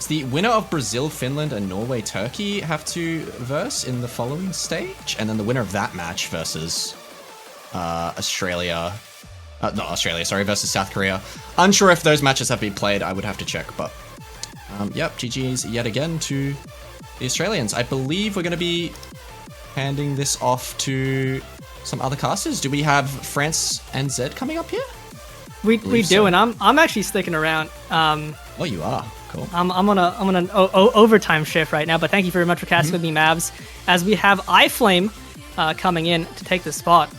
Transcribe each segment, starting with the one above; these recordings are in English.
So the winner of Brazil, Finland, and Norway, Turkey have to verse in the following stage, and then the winner of that match versus Australia. Not Australia, sorry, versus South Korea. Unsure if those matches have been played. I would have to check, but yep, GG's yet again to the Australians. I believe we're going to be handing this off to some other casters. Do we have France and Zed coming up here? We do, so. And I'm actually sticking around. Oh, you are. Cool. I'm on an overtime shift right now, but thank you very much for casting with me, Mavs, as we have iFlame coming in to take the spot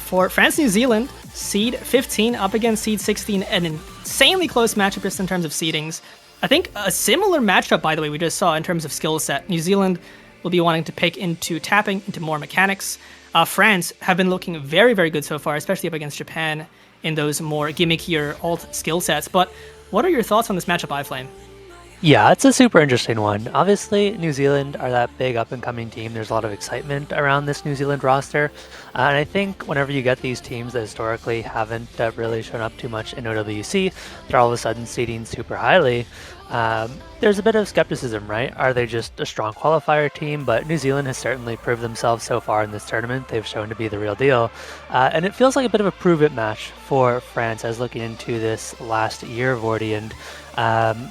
for France, New Zealand. Seed 15 up against seed 16, an insanely close matchup just in terms of seedings. I think a similar matchup, by the way, we just saw in terms of skill set. New Zealand will be wanting to pick into tapping, into more mechanics. France have been looking very, very good so far, especially up against Japan in those more gimmickier alt skill sets. But what are your thoughts on this matchup, iFlame? Yeah, it's a super interesting one. Obviously, New Zealand are that big up-and-coming team. There's a lot of excitement around this New Zealand roster. And I think whenever you get these teams that historically haven't really shown up too much in OWC, they're all of a sudden seeding super highly. There's a bit of skepticism, right? Are they just a strong qualifier team? But New Zealand has certainly proved themselves so far in this tournament. They've shown to be the real deal. And it feels like a bit of a prove-it match for France as looking into this last year, Vorty. And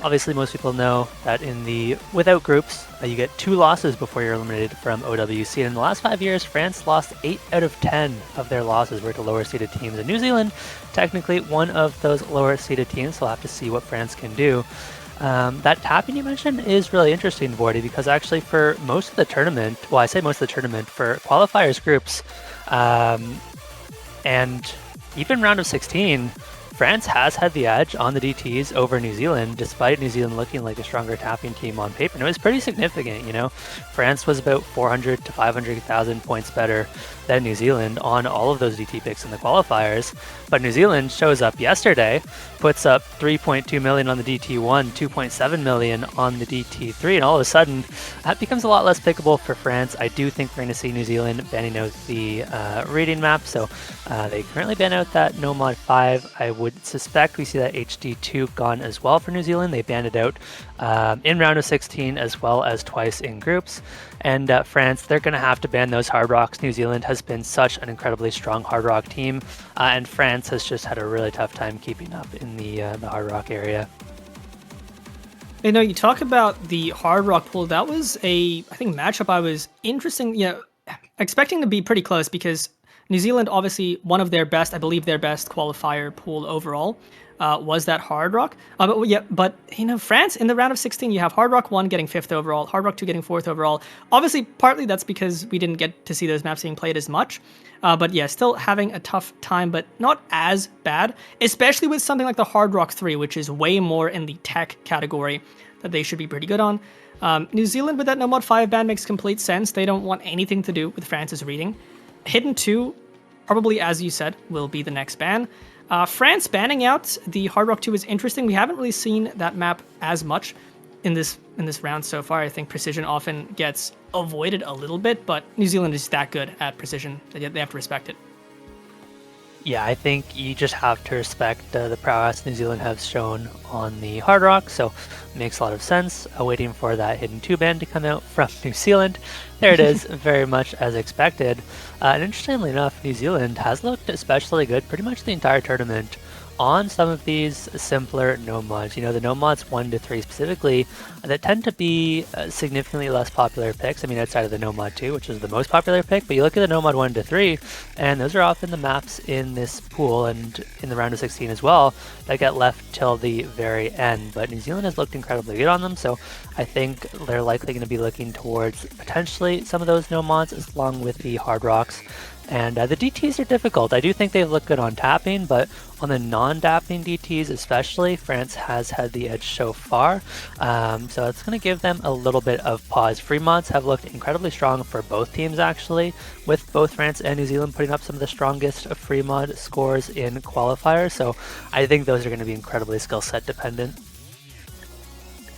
obviously, most people know that in the without groups, you get 2 losses before you're eliminated from OWC. And in the last 5 years, France lost 8 out of 10 of their losses were to lower-seeded teams. And New Zealand, technically one of those lower-seeded teams, so we'll have to see what France can do. That tapping you mentioned is really interesting, Vorty, because actually for most of the tournament, well, I say most of the tournament, for qualifiers groups, and even round of 16, France has had the edge on the DTs over New Zealand, despite New Zealand looking like a stronger tapping team on paper. And it was pretty significant, you know. France was about 400 to 500,000 points better than New Zealand on all of those DT picks in the qualifiers. But New Zealand shows up yesterday, puts up 3.2 million on the DT1, 2.7 million on the DT3, and all of a sudden, that becomes a lot less pickable for France. I do think we're going to see New Zealand banning out the reading map, so they currently ban out that No Mod 5. I would suspect we see that HD2 gone as well for New Zealand. They banned it out in round of 16 as well as twice in groups. And France, they're going to have to ban those Hard Rocks. New Zealand has been such an incredibly strong Hard Rock team, and France has just had a really tough time keeping up in the Hard Rock area. You know, you talk about the Hard Rock pool. That was I think, matchup I was expecting to be pretty close because New Zealand, obviously, one of their best, I believe their best qualifier pool overall was that Hard Rock. But you know, France, in the round of 16, you have Hard Rock 1 getting 5th overall, Hard Rock 2 getting 4th overall. Obviously, partly that's because we didn't get to see those maps being played as much. But yeah, still having a tough time, but not as bad, especially with something like the Hard Rock 3, which is way more in the tech category that they should be pretty good on. New Zealand with that No Mod 5 ban makes complete sense. They don't want anything to do with France's reading. Hidden 2, probably, as you said, will be the next ban. France banning out the Hard Rock 2 is interesting. We haven't really seen that map as much in this round so far. I think Precision often gets avoided a little bit, but New Zealand is that good at Precision that they have to respect it. Yeah, I think you just have to respect the prowess New Zealand has shown on the Hard Rock, so it makes a lot of sense. Waiting for that Hidden 2 ban to come out from New Zealand. There it is, very much as expected. And interestingly enough, New Zealand has looked especially good pretty much the entire tournament on some of these simpler no mods. You know, the no mods 1 to 3 specifically, that tend to be significantly less popular picks. I mean, outside of the no mod 2, which is the most popular pick, but you look at the no mod 1 to 3, and those are often the maps in this pool and in the round of 16 as well that get left till the very end. But New Zealand has looked incredibly good on them, so I think they're likely going to be looking towards potentially some of those no mods along with the Hard Rocks. And the DTs are difficult. I do think they've looked good on tapping, but on the non-tapping DTs especially, France has had the edge so far. So it's going to give them a little bit of pause. Free mods have looked incredibly strong for both teams actually, with both France and New Zealand putting up some of the strongest free mod scores in qualifiers. So I think those are going to be incredibly skill set dependent.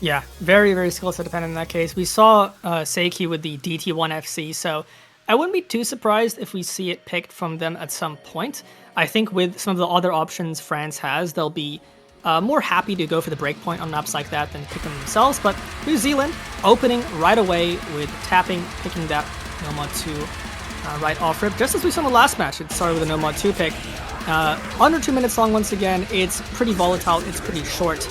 Yeah, very, very skill set dependent in that case. We saw Seiki with the DT1 FC, so I wouldn't be too surprised if we see it picked from them at some point. I think with some of the other options France has, they'll be more happy to go for the breakpoint on maps like that than pick them themselves. But New Zealand opening right away with tapping, picking that no mod 2 right off rip, just as we saw in the last match. It started with a no mod 2 pick. Under 2 minutes long once again. It's pretty volatile, it's pretty short.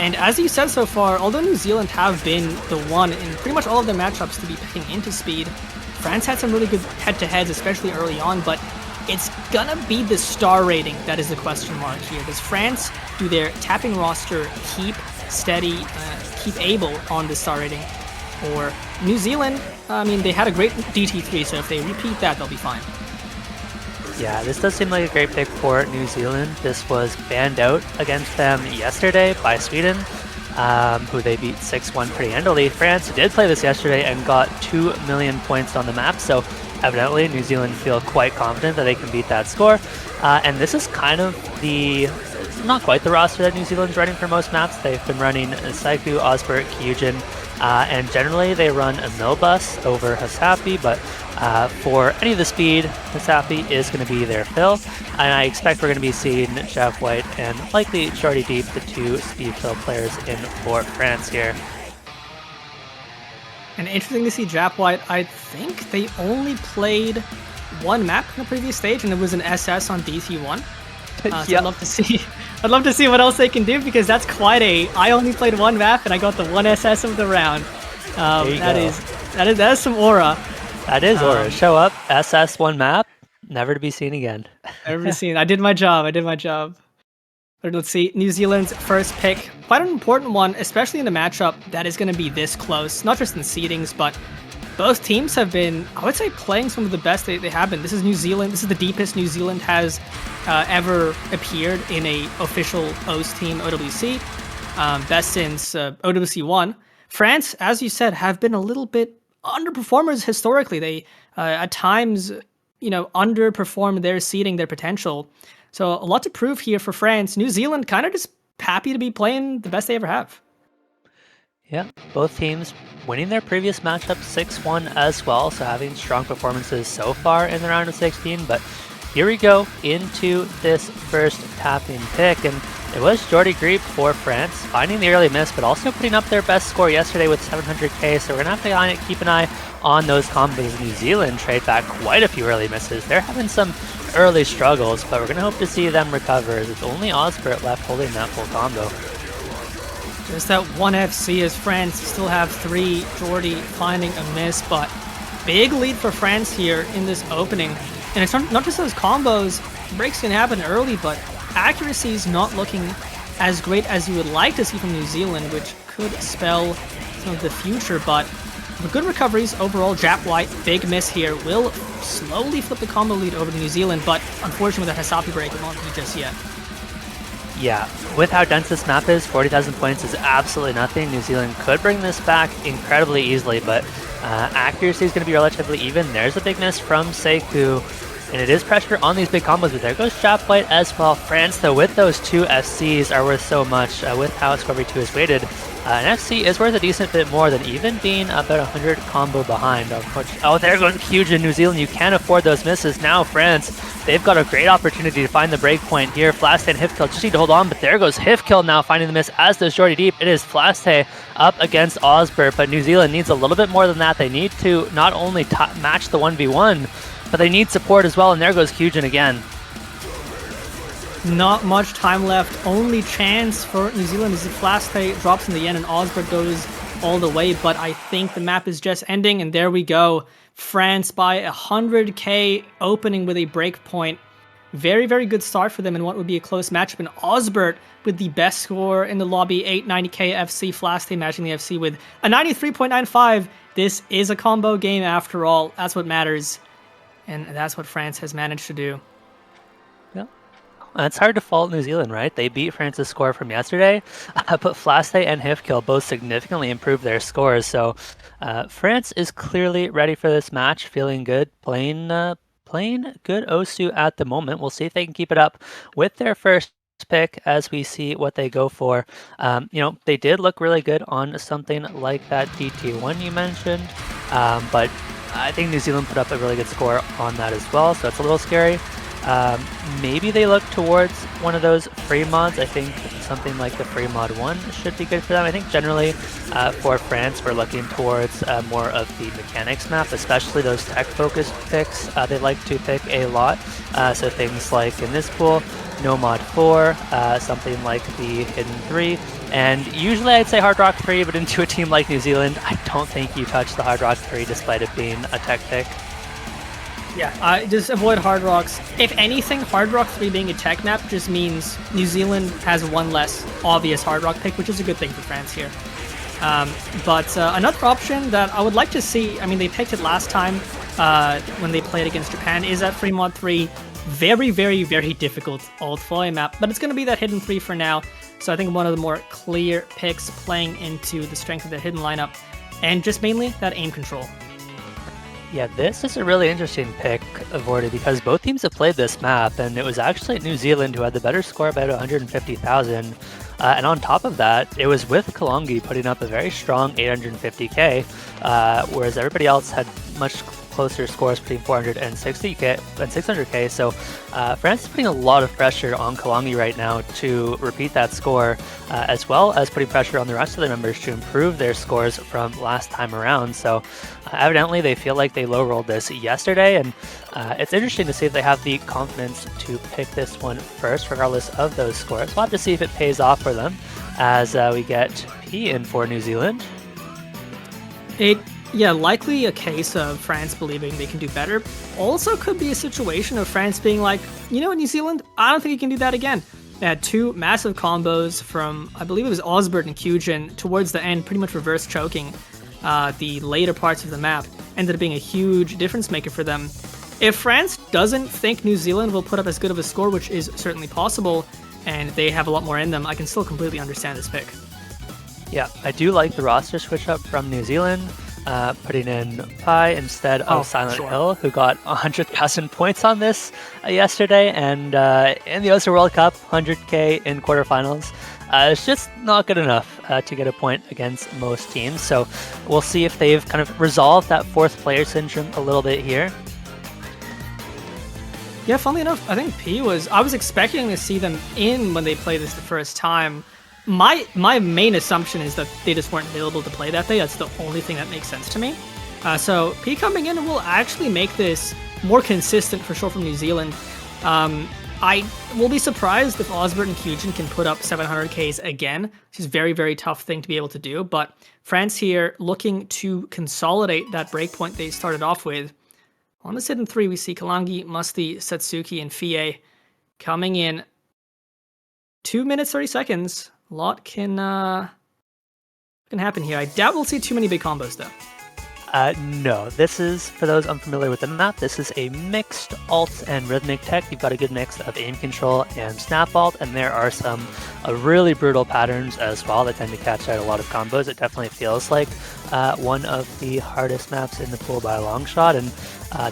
And as you said so far, although New Zealand have been the one in pretty much all of their matchups to be picking into speed, France had some really good head-to-heads, especially early on, but it's gonna be the star rating that is the question mark here. Does France, do their tapping roster keep steady, keep able on the star rating? Or New Zealand, I mean, they had a great DT3, so if they repeat that, they'll be fine. Yeah, this does seem like a great pick for New Zealand. This was banned out against them yesterday by Sweden, who they beat 6-1 pretty handily. France did play this yesterday and got 2 million points on the map, so evidently New Zealand feel quite confident that they can beat that score. And this is kind of not quite the roster that New Zealand's running for most maps. They've been running Saiku, Osbert, Kyujin, and generally they run a Milbus over Hasapi, but for any of the speed, Hasapi is going to be their fill, and I expect we're going to be seeing Jeff White and likely Shorty Deep, the 2 speed fill players in for France here. And interesting to see Jap White. I think they only played one map in the previous stage, and it was an SS on DT1. So Yep. I'd love to see what else they can do, because that's quite I only played one map and I got the 1 SS of the round. That is some aura. That is aura. Show up, SS one map, never to be seen again. Never seen. I did my job. But let's see, New Zealand's first pick, quite an important one, especially in a matchup that is going to be this close, not just in seedings, but both teams have been, I would say, playing some of the best they have been. This is New Zealand. This is the deepest New Zealand has ever appeared in a official OS team OWC, best since OWC 1. France, as you said, have been a little bit underperformers historically. They at times, underperform their seeding, their potential. So a lot to prove here for France. New Zealand kind of just happy to be playing the best they ever have. Yeah, both teams winning their previous matchup 6-1 as well, so having strong performances so far in the round of 16. But here we go into this first tapping pick, and it was Jordy Griep for France, finding the early miss, but also putting up their best score yesterday with 700k, so we're going to have to keep an eye on those combos. New Zealand trade back quite a few early misses. They're having some early struggles, but we're going to hope to see them recover, as it's only Osbert left holding that full combo. Just that one FC as France still have 3, Jordy finding a miss, but big lead for France here in this opening. And it's not just those combos, breaks can happen early, but accuracy is not looking as great as you would like to see from New Zealand, which could spell some of the future, but with good recoveries overall. Jap White, big miss here, will slowly flip the combo lead over to New Zealand, but unfortunately with that Hasapi break, it won't be just yet. Yeah, with how dense this map is, 40,000 points is absolutely nothing. New Zealand could bring this back incredibly easily, but accuracy is going to be relatively even. There's a big miss from Seiku, and it is pressure on these big combos, but there goes Jap White as well. France, though, with those 2 FCs are worth so much with how Discovery 2 is weighted. An FC is worth a decent bit more than even being about 100 combo behind. Oh, there goes huge in New Zealand. You can't afford those misses. Now France, they've got a great opportunity to find the break point here. Flaste and Hifkill just need to hold on, but there goes Hifkill now finding the miss, as does Jordy Deep. It is Flaste up against Osbert, but New Zealand needs a little bit more than that. They need to not only match the 1v1, but they need support as well, and there goes Kyujin again. Not much time left. Only chance for New Zealand is if Flaste drops in the end and Osbert goes all the way, but I think the map is just ending, and there we go. France by 100k, opening with a break point. Very, very good start for them in what would be a close matchup, and Osbert with the best score in the lobby, 890k FC, Flaste matching the FC with a 93.95. This is a combo game after all. That's what matters, and that's what France has managed to do. It's hard to fault New Zealand, right? They beat France's score from yesterday, but Flaste and Hifkill both significantly improved their scores. So France is clearly ready for this match, feeling good, playing good Osu at the moment. We'll see if they can keep it up with their first pick as we see what they go for. They did look really good on something like that DT1 you mentioned, but I think New Zealand put up a really good score on that as well, so it's a little scary. Maybe they look towards one of those free mods. I think something like the free mod 1 should be good for them. I think generally for France, we're looking towards more of the mechanics map, especially those tech-focused picks. They like to pick a lot. So things like in this pool, no mod 4, something like the hidden 3. And usually I'd say Hard Rock 3, but into a team like New Zealand, I don't think you touch the Hard Rock 3 despite it being a tech pick. Yeah, just avoid Hard Rocks. If anything, Hard Rock 3 being a tech map just means New Zealand has one less obvious Hard Rock pick, which is a good thing for France here. But another option that I would like to see, I mean, they picked it last time when they played against Japan, is that free mod 3. Very, very, very difficult alt foil map, but it's going to be that hidden 3 for now. So I think one of the more clear picks playing into the strength of their hidden lineup, and just mainly that aim control. Yeah, this is a really interesting pick, Vorty, because both teams have played this map, and it was actually New Zealand who had the better score, about 150,000. And on top of that, it was with Kalongi putting up a very strong 850k, whereas everybody else had much closer scores between 460k and 600k. So France is putting a lot of pressure on Kalongi right now to repeat that score, as well as putting pressure on the rest of the members to improve their scores from last time around. So evidently they feel like they low rolled this yesterday, and it's interesting to see if they have the confidence to pick this one first, regardless of those scores. We'll have to see if it pays off for them as we get P in for New Zealand. Yeah, likely a case of France believing they can do better. Also could be a situation of France being like, you know what, New Zealand, I don't think you can do that again. They had two massive combos from, I believe it was Osbert and Kyujin, towards the end, pretty much reverse choking the later parts of the map. Ended up being a huge difference maker for them. If France doesn't think New Zealand will put up as good of a score, which is certainly possible, and they have a lot more in them, I can still completely understand this pick. Yeah, I do like the roster switch up from New Zealand. Putting in Pi instead of Silent Hill, who got 100,000 points on this yesterday, and in the Oster World Cup, 100k in quarterfinals. It's just not good enough to get a point against most teams, so we'll see if they've kind of resolved that fourth player syndrome a little bit here. Yeah, funnily enough, I think I was expecting to see them in when they played this the first time. My main assumption is that they just weren't available to play that day. That's the only thing that makes sense to me. So P coming in will actually make this more consistent for sure from New Zealand. I will be surprised if Osbert and Kyujin can put up 700Ks again, which is a very, very tough thing to be able to do. But France here looking to consolidate that breakpoint they started off with. On this hidden 3, we see Kalangi, Musty, Satsuki, and Fie coming in 2 minutes, 30 seconds. A lot can happen here. I doubt we'll see too many big combos, though. No, this is, for those unfamiliar with the map, this is a mixed alt and rhythmic tech. You've got a good mix of aim control and snap alt, and there are some really brutal patterns as well that tend to catch out a lot of combos. It definitely feels like one of the hardest maps in the pool by a long shot, and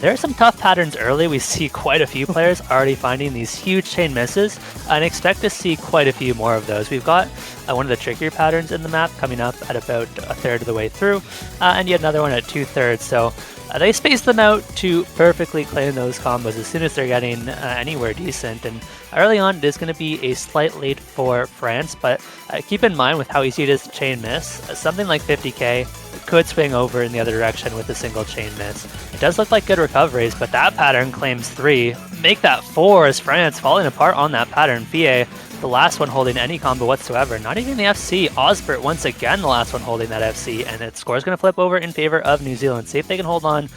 there are some tough patterns early. We see quite a few players already finding these huge chain misses, and expect to see quite a few more of those. We've got one of the trickier patterns in the map coming up at about a third of the way through, and yet another one at 2/3. So they space them out to perfectly claim those combos as soon as they're getting anywhere decent. And early on, it is going to be a slight lead for France, but keep in mind with how easy it is to chain miss, something like 50k could swing over in the other direction with a single chain miss. It does look like good recoveries, but that pattern claims 3. Make that 4 as France falling apart on that pattern. Fie, the last one holding any combo whatsoever. Not even the FC. Osbert, once again, the last one holding that FC, and its score is going to flip over in favor of New Zealand. See if they can hold on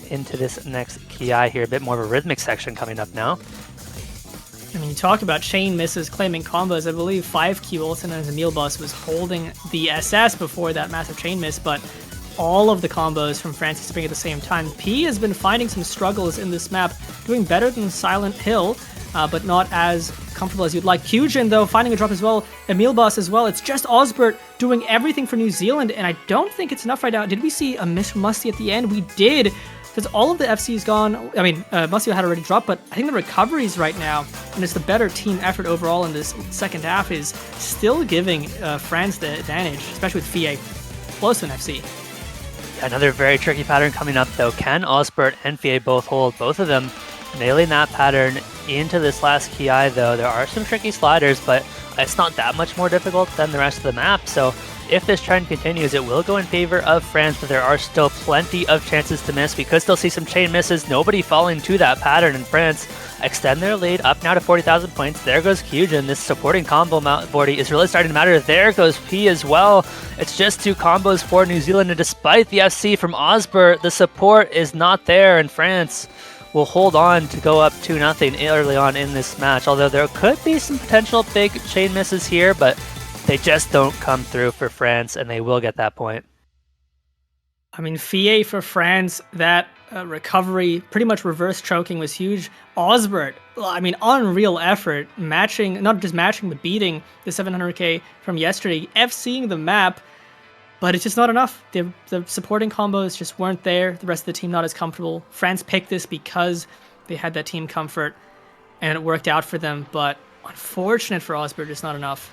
into this next Ki here. A bit more of a rhythmic section coming up now. I mean, you talk about chain misses claiming combos. I believe 5Q also known as Emil Boss was holding the SS before that massive chain miss, but all of the combos from Francis Spring at the same time. P has been finding some struggles in this map, doing better than Silent Hill, but not as comfortable as you'd like. Kyujin, though, finding a drop as well. Emil Boss as well. It's just Osbert doing everything for New Zealand, and I don't think it's enough right now. Did we see a miss from Musty at the end? We did, because all of the FC's gone. I mean, Musty had already dropped, but I think the recoveries right now, and it's the better team effort overall in this second half, is still giving France the advantage, especially with Fie close to an FC. Another very tricky pattern coming up, though. Can Osbert and Fie both hold? Both of them nailing that pattern into this last Ki, though. There are some tricky sliders, but it's not that much more difficult than the rest of the map. So if this trend continues, it will go in favor of France, but there are still plenty of chances to miss. We could still see some chain misses, nobody falling to that pattern, and France extend their lead up now to 40,000 points. There goes Kyujin. This supporting combo Vorty is really starting to matter. There goes P as well. It's just 2 combos for New Zealand, and despite the FC from Osbert, the support is not there, and France will hold on to go up 2-0 early on in this match. Although there could be some potential big chain misses here, but they just don't come through for France, and they will get that point. I mean, Fie for France, that recovery, pretty much reverse choking was huge. Osbert, I mean, unreal effort, matching, not just matching, but beating the 700k from yesterday, FCing the map, but it's just not enough. The supporting combos just weren't there. The rest of the team not as comfortable. France picked this because they had that team comfort, and it worked out for them, but unfortunate for Osbert, just not enough.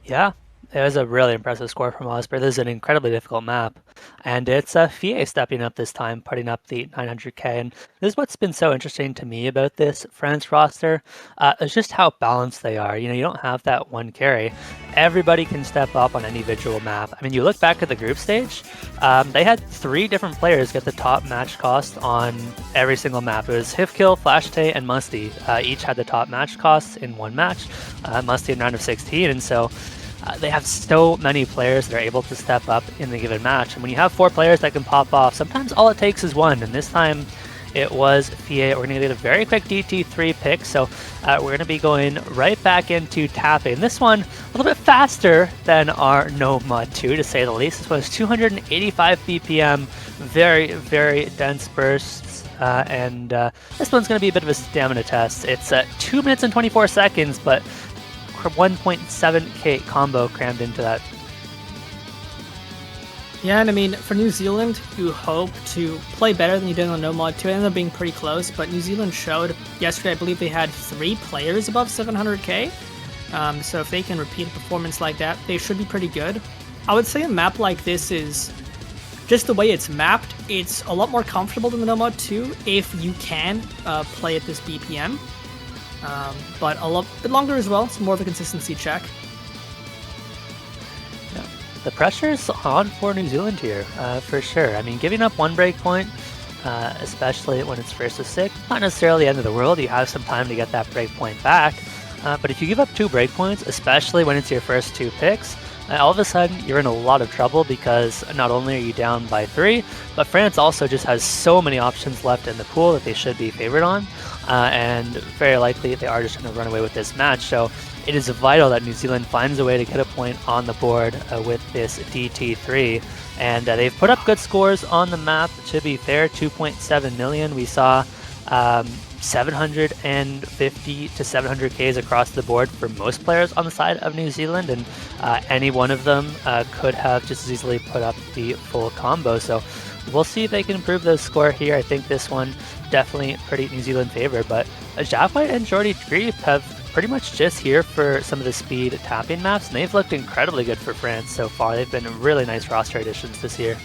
Yeah, it was a really impressive score from Osbert. This is an incredibly difficult map, and it's Fie stepping up this time, putting up the 900k. And this is what's been so interesting to me about this France roster, is just how balanced they are. You know, you don't have that one carry. Everybody can step up on any individual map. I mean, you look back at the group stage, they had 3 different players get the top match cost on every single map. It was Hifkill, Flashtay, and Musty. Each had the top match costs in one match, Musty in round of 16, and so they have so many players that are able to step up in the given match. And when you have 4 players that can pop off, sometimes all it takes is one. And this time it was Fie. We're going to get a very quick DT3 pick. So we're going to be going right back into tapping. This one a little bit faster than our No Mod 2, to say the least. This was 285 BPM, very, very dense bursts. This one's going to be a bit of a stamina test. It's 2 minutes and 24 seconds, but 1.7k combo crammed into that. Yeah, and I mean, for New Zealand, you hope to play better than you did on No Mod 2. It ended up being pretty close, but New Zealand showed yesterday, I believe they had 3 players above 700k. So if they can repeat a performance like that, they should be pretty good. I would say a map like this is, just the way it's mapped, it's a lot more comfortable than the No Mod 2 if you can play at this BPM. But a bit longer as well. It's more of a consistency check. Yeah. The pressure's on for New Zealand here, for sure. I mean, giving up 1 breakpoint, especially when it's first to 6, not necessarily the end of the world. You have some time to get that breakpoint back. But if you give up 2 breakpoints, especially when it's your first 2 picks, all of a sudden you're in a lot of trouble, because not only are you down by 3, but France also just has so many options left in the pool that they should be favored on. And very likely they are just going to run away with this match. So it is vital that New Zealand finds a way to get a point on the board with this DT3. And they've put up good scores on the map, to be fair. 2.7 million. We saw 750 to 700Ks across the board for most players on the side of New Zealand, and any one of them could have just as easily put up the full combo. So we'll see if they can improve the score here. I think this one definitely pretty New Zealand favor, but Jafwhite and Jordy Creep have pretty much just here for some of the speed tapping maps, and they've looked incredibly good for France so far. They've been really nice roster additions this year.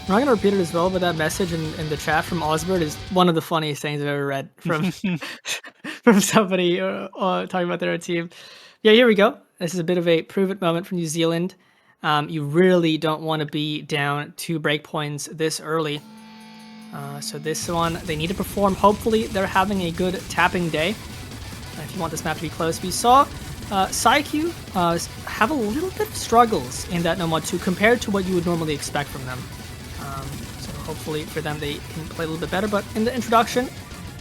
I'm not going to repeat it as well, but that message in the chat from Osbert is one of the funniest things I've ever read from from somebody talking about their own team. Yeah, here we go. This is a bit of a prove it moment for New Zealand. You really don't want to be down 2 breakpoints this early. So this one, they need to perform. Hopefully, they're having a good tapping day. If you want this map to be close, we saw Psyche have a little bit of struggles in that No Mod 2 compared to what you would normally expect from them. So hopefully for them, they can play a little bit better. But in the introduction,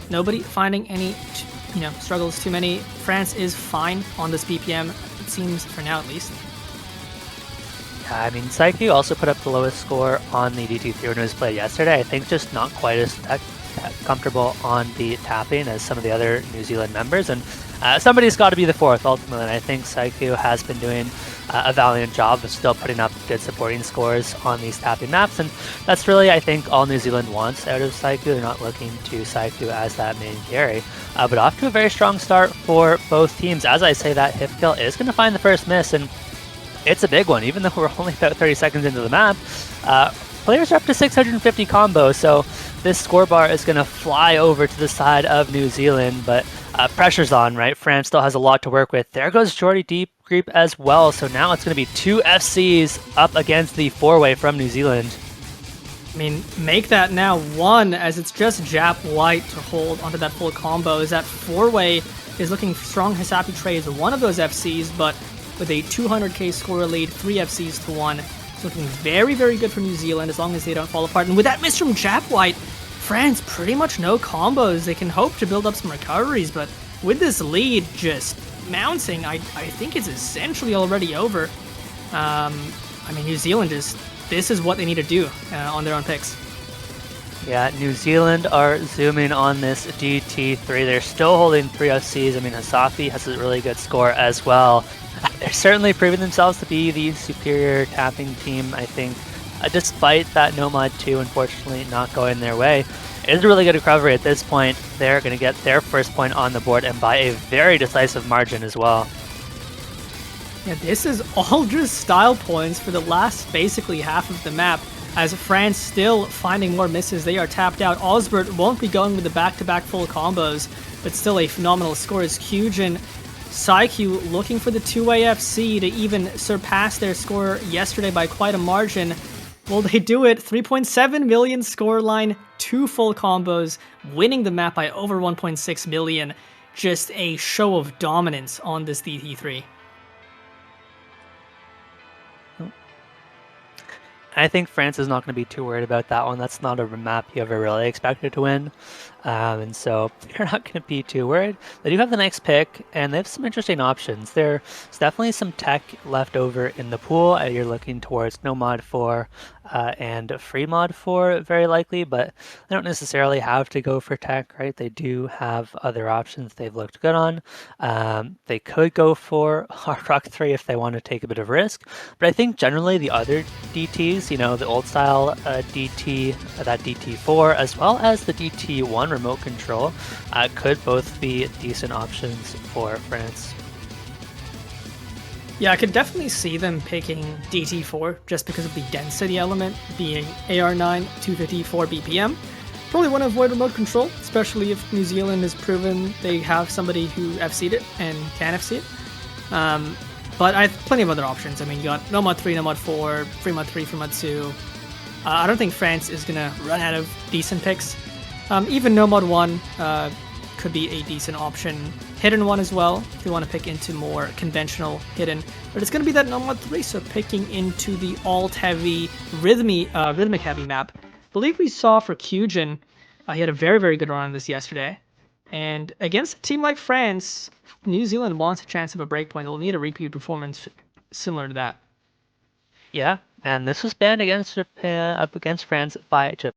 nobody finding any, struggles too many. France is fine on this BPM, it seems, for now at least. Yeah, I mean, Psyche also put up the lowest score on the DT3 when it was played yesterday. I think just not quite as comfortable on the tapping as some of the other New Zealand members. And somebody's got to be the 4th, ultimately. And I think Psyche has been doing a valiant job of still putting up good supporting scores on these tapping maps. And that's really, I think, all New Zealand wants out of Psyche. They're not looking to Psyche as that main carry. But off to a very strong start for both teams. As I say that, Hifkill is going to find the first miss, and it's a big one. Even though we're only about 30 seconds into the map, players are up to 650 combos, so this score bar is going to fly over to the side of New Zealand, but pressure's on, right? France still has a lot to work with. There goes Jordy Deep Creep as well, so now it's going to be 2 FCs up against the 4-way from New Zealand. I mean, make that now 1, as it's just Jap White to hold onto that full combo, as that 4-way is looking strong. Hisapi Trey is one of those FCs, but with a 200k score lead, 3 FCs to 1. It's looking very, very good for New Zealand as long as they don't fall apart. And with that miss from Jap White, France pretty much no combos. They can hope to build up some recoveries, but with this lead just mounting, I think it's essentially already over. I mean, New Zealand this is what they need to do on their own picks. Yeah, New Zealand are zooming on this DT3. They're still holding 3 FCs. I mean, Hisapi has a really good score as well. They're certainly proving themselves to be the superior tapping team, I think, despite that Nomad 2 unfortunately not going their way. It is a really good recovery at this point. They're going to get their first point on the board, and by a very decisive margin as well. Yeah, this is all just style points for the last basically half of the map, as France still finding more misses. They are tapped out. Osbert won't be going with the back-to-back full combos, but still a phenomenal score as Kyujin, Saikyu looking for the 2-way FC to even surpass their score yesterday by quite a margin. Will they do it? 3.7 million scoreline, 2 full combos, winning the map by over 1.6 million. Just a show of dominance on this DT3. I think France is not going to be too worried about that one. That's not a map you ever really expected to win. And so they're not going to be too worried. They do have the next pick, and they have some interesting options. There's definitely some tech left over in the pool. You're looking towards no mod 4 and free mod 4 very likely, but they don't necessarily have to go for tech, right? They do have other options they've looked good on. They could go for Hard Rock 3 if they want to take a bit of risk, but I think generally the other DTs, you know, the old style DT, that DT4, as well as the DT1 remote control, could both be decent options for France. Yeah, I could definitely see them picking DT4 just because of the density element being AR9, 254 BPM. Probably want to avoid remote control, especially if New Zealand has proven they have somebody who FC'd it and can FC it. But I have plenty of other options. I mean, you got Nomad 3, Nomad 4, Free Mod 3, Free Mod 2. I don't think France is going to run out of decent picks. Even Nomad 1 could be a decent option. Hidden 1 as well, if you want to pick into more conventional hidden. But it's going to be that Nomad 3, so picking into the alt-heavy, rhythmic-heavy map. I believe we saw for Kyujin, he had a very, very good run on this yesterday. And against a team like France, New Zealand wants a chance of a breakpoint. They'll need a repeat performance similar to that. Yeah, and this was banned against Japan, up against France by Japan.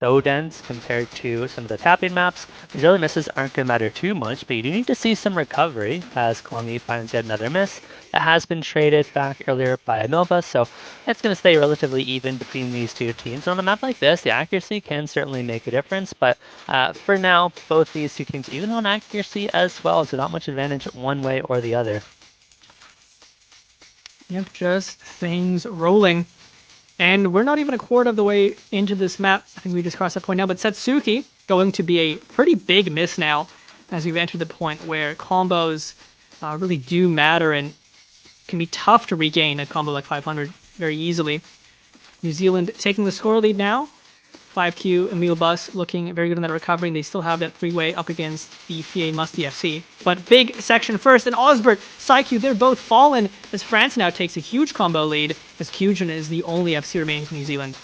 so dense compared to some of the tapping maps. These early misses aren't going to matter too much, but you do need to see some recovery as Kolongi finds yet another miss. That has been traded back earlier by Milva, so it's going to stay relatively even between these two teams. On a map like this, the accuracy can certainly make a difference, but for now, both these two teams, even on accuracy as well, so not much advantage one way or the other. Yep, just things rolling. And we're not even a quarter of the way into this map. I think we just crossed that point now. But Satsuki going to be a pretty big miss now, as we've entered the point where combos really do matter and can be tough to regain a combo like 500 very easily. New Zealand taking the score lead now. 5Q, Emil Bus looking very good in that recovery. They still have that three-way up against the FA Musty FC. But big section first, and Osbert, PsyQ, they're both fallen as France now takes a huge combo lead as Kyujin is the only FC remaining for New Zealand.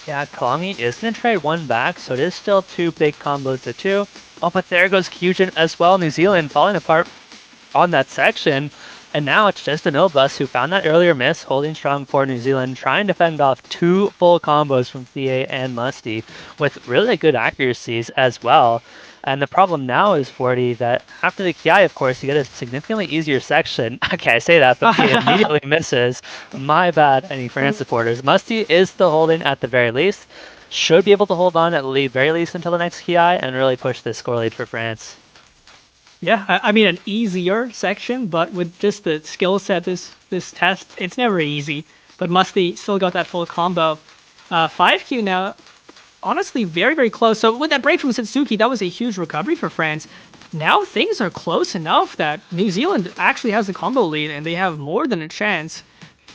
Yeah, Kolongi is going to trade one back, so it is still two big combos to two. Oh, but there goes Kyujin as well. New Zealand falling apart on that section. And now it's just an Ilbus who found that earlier miss, holding strong for New Zealand, trying to fend off two full combos from Thea and Musty with really good accuracies as well. And the problem now is 40 that after the Ki, of course, you get a significantly easier section. Okay, I say that, but Thea immediately misses. My bad, any France supporters. Musty is still holding at the very least. Should be able to hold on at the very least until the next Ki and really push this score lead for France. Yeah, I mean an easier section, but with just the skill set this test, it's never easy. But Musty still got that full combo. 5Q now, honestly, very, very close. So with that break from Satsuki, that was a huge recovery for France. Now things are close enough that New Zealand actually has the combo lead, and they have more than a chance.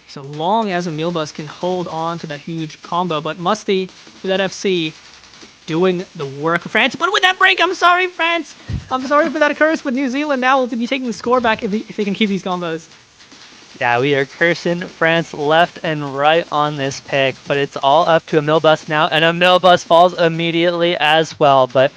So long as Emilbus can hold on to that huge combo. But Musty, with that FC, doing the work for France. But with that break, I'm sorry, France. I'm sorry for that curse, but New Zealand now will be taking the score back if they can keep these combos. Yeah, we are cursing France left and right on this pick, but it's all up to a Milbus now, and a Milbus falls immediately as well. But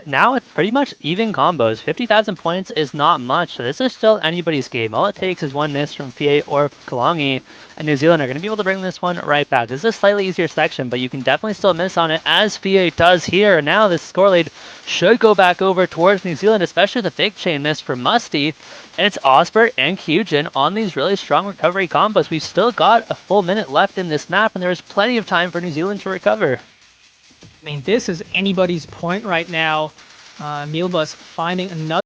now it's pretty much even combos. 50,000 points is not much, so this is still anybody's game. All it takes is one miss from PA or Kalangi, and New Zealand are going to be able to bring this one right back. This is a slightly easier section, but you can definitely still miss on it, as PA does here. Now this score lead should go back over towards New Zealand, especially the big chain miss for Musty. And it's Osbert and Kyujin on these really strong recovery combos. We've still got a full minute left in this map, and there is plenty of time for New Zealand to recover. I mean, this is anybody's point right now. Mealbus finding another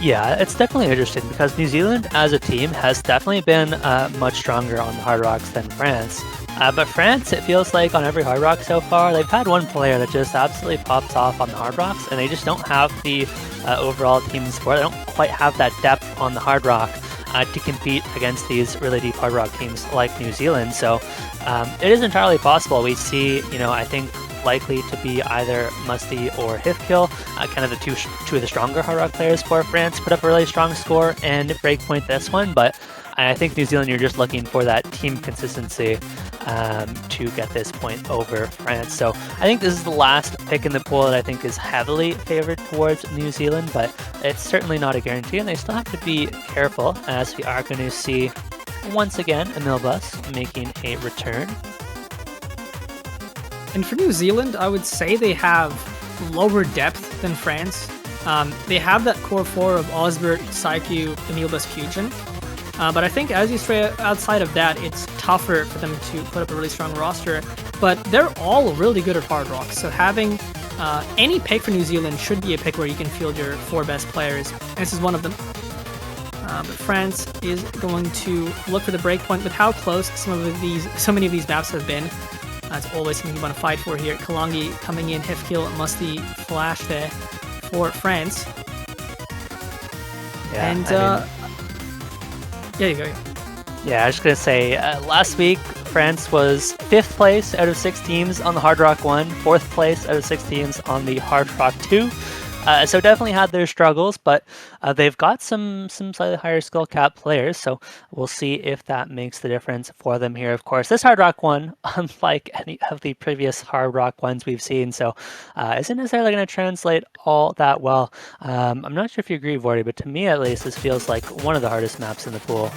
Yeah, it's definitely interesting because New Zealand as a team has definitely been much stronger on the Hard Rocks than France. But France, it feels like on every Hard Rock so far, they've had one player that just absolutely pops off on the Hard Rocks, and they just don't have the overall team support. They don't quite have that depth on the Hard Rock to compete against these really deep Hard Rock teams like New Zealand. So it is entirely possible. We see, I think likely to be either Musty or Hifkill, kind of the two of the stronger Hard Rock players for France, put up a really strong score and breakpoint this one. But I think New Zealand, you're just looking for that team consistency to get this point over France. So I think this is the last pick in the pool that I think is heavily favored towards New Zealand, but it's certainly not a guarantee, and they still have to be careful as we are going to see once again Emilbus making a return. And for New Zealand, I would say they have lower depth than France. They have that core four of Osbert, Saiku, Emilbus, Fusion. But I think as you stray outside of that, it's tougher for them to put up a really strong roster. But they're all really good at Hard Rock, so having any pick for New Zealand should be a pick where you can field your four best players. And this is one of them. But France is going to look for the breakpoint with how close so many of these maps have been. That's always something you want to fight for here. Kalangi coming in, Hifkill, Musty, Flash there for France. Yeah, and yeah, you go. Yeah, I was just going to say, last week, France was 5th place out of 6 teams on the Hard Rock 1, 4th place out of 6 teams on the Hard Rock 2. So definitely had their struggles, but they've got some slightly higher skill cap players, so we'll see if that makes the difference for them here. Of course, this Hard Rock one, unlike any of the previous Hard Rock ones we've seen, so isn't necessarily going to translate all that well. I'm not sure if you agree, Vorty, but to me at least, this feels like one of the hardest maps in the pool.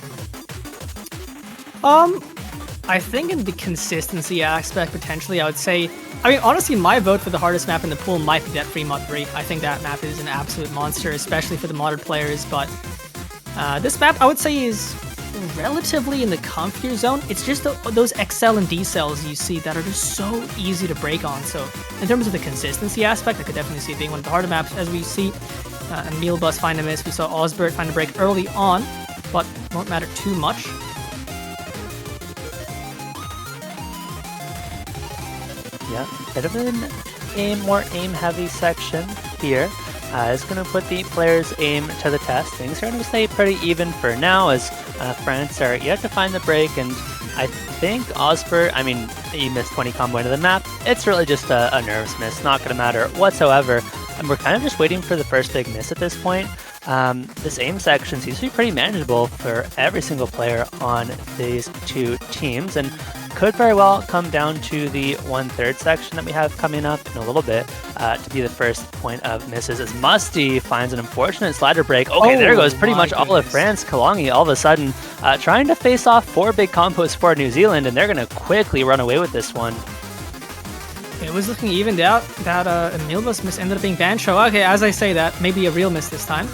I think in the consistency aspect, potentially, I would say, honestly, my vote for the hardest map in the pool might be that Fremont 3. I think that map is an absolute monster, especially for the modded players, but this map, I would say, is relatively in the comfier zone. It's just those XL and D cells you see that are just so easy to break on, so in terms of the consistency aspect, I could definitely see it being one of the harder maps, as we see Emilbus find a miss. We saw Osbert find a break early on, but won't matter too much. Yeah, bit of an more aim-heavy section here. It's going to put the players' aim to the test. Things are going to stay pretty even for now as France are yet to find the break, and I think Osbert, he missed 20 combo into the map. It's really just a nerves miss, not going to matter whatsoever, and we're kind of just waiting for the first big miss at this point. This aim section seems to be pretty manageable for every single player on these two teams, and could very well come down to the 1/3 section that we have coming up in a little bit to be the first point of misses as Musty finds an unfortunate slider break. Okay, there goes pretty much all of France. Kalangi all of a sudden trying to face off 4 big combos for New Zealand, and they're going to quickly run away with this one. It was looking evened out. That Emilbus miss ended up being Bancho. Okay, as I say that, maybe a real miss this time.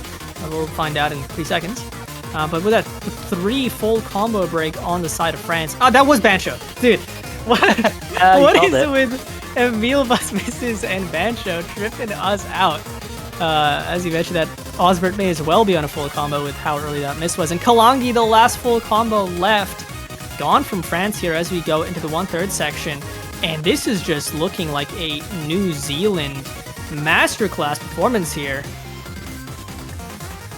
We'll find out in 3 seconds. But with that 3 full combo break on the side of France. Oh, that was Bancho. Dude, what is it with Emilbus misses and Bancho tripping us out? As you mentioned, that Osbert may as well be on a full combo with how early that miss was. And Kalangi, the last full combo left, gone from France here as we go into the 1/3 section. And this is just looking like a New Zealand masterclass performance here.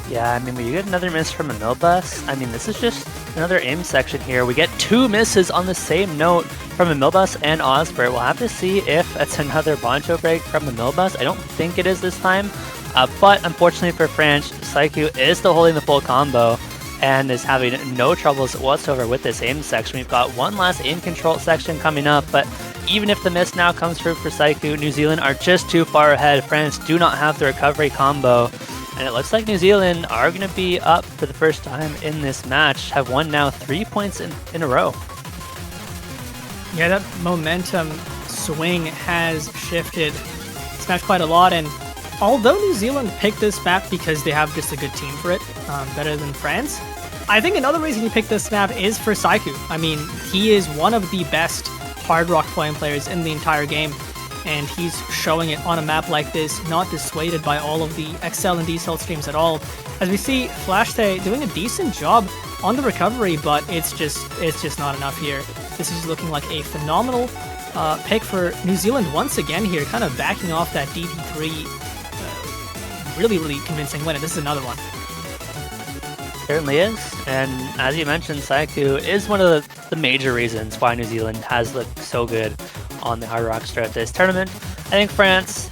Yeah, when you get another miss from Emilbus, this is just another aim section here. We get 2 misses on the same note from Emilbus and Osbert. We'll have to see if it's another Bancho break from Emilbus. I don't think it is this time, but unfortunately for France, Saiku is still holding the full combo and is having no troubles whatsoever with this aim section. We've got one last aim control section coming up, but even if the miss now comes through for Saiku, New Zealand are just too far ahead. France do not have the recovery combo. And it looks like New Zealand are going to be up for the first time in this match, have won now 3 points in a row. Yeah, that momentum swing has shifted this match quite a lot. And although New Zealand picked this map because they have just a good team for it, better than France, I think another reason you picked this map is for Saiku. He is one of the best Hard Rock playing players in the entire game. and he's showing it on a map like this, not dissuaded by all of the XL and DCL streams at all. As we see Flashday doing a decent job on the recovery, but it's just not enough here. This is looking like a phenomenal pick for New Zealand once again here, kind of backing off that DP3 really convincing win, and this is another one. Certainly is, and as you mentioned, Saiku is one of the major reasons why New Zealand has looked so good on the Hard Rock throughout this tournament. I think France,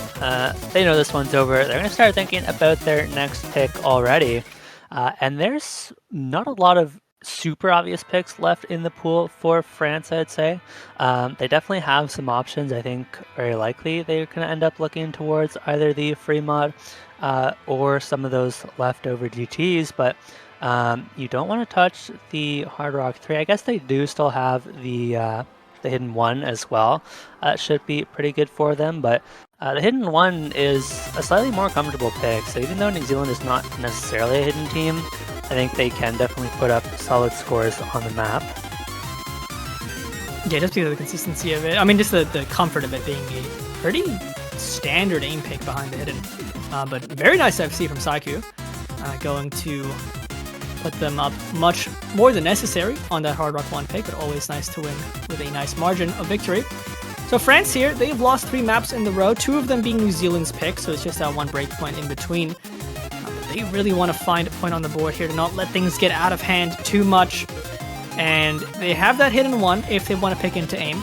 they know this one's over. They're going to start thinking about their next pick already, and there's not a lot of super obvious picks left in the pool for France, I'd say. They definitely have some options. I think very likely they're going to end up looking towards either the free mod or some of those leftover GTs, but you don't want to touch the Hard Rock 3. I guess they do still have the Hidden 1 as well. Should be pretty good for them, but the Hidden 1 is a slightly more comfortable pick, so even though New Zealand is not necessarily a hidden team, I think they can definitely put up solid scores on the map. Yeah, just because of the consistency of it. I mean, just the comfort of it being a pretty standard aim pick behind the Hidden. But very nice FC from Saiku. Going to put them up much more than necessary on that Hard Rock 1 pick, but always nice to win with a nice margin of victory. So France here, they have lost 3 maps in the row, 2 of them being New Zealand's pick, so it's just that one break point in between. They really want to find a point on the board here to not let things get out of hand too much, and they have that Hidden 1 if they want to pick into aim.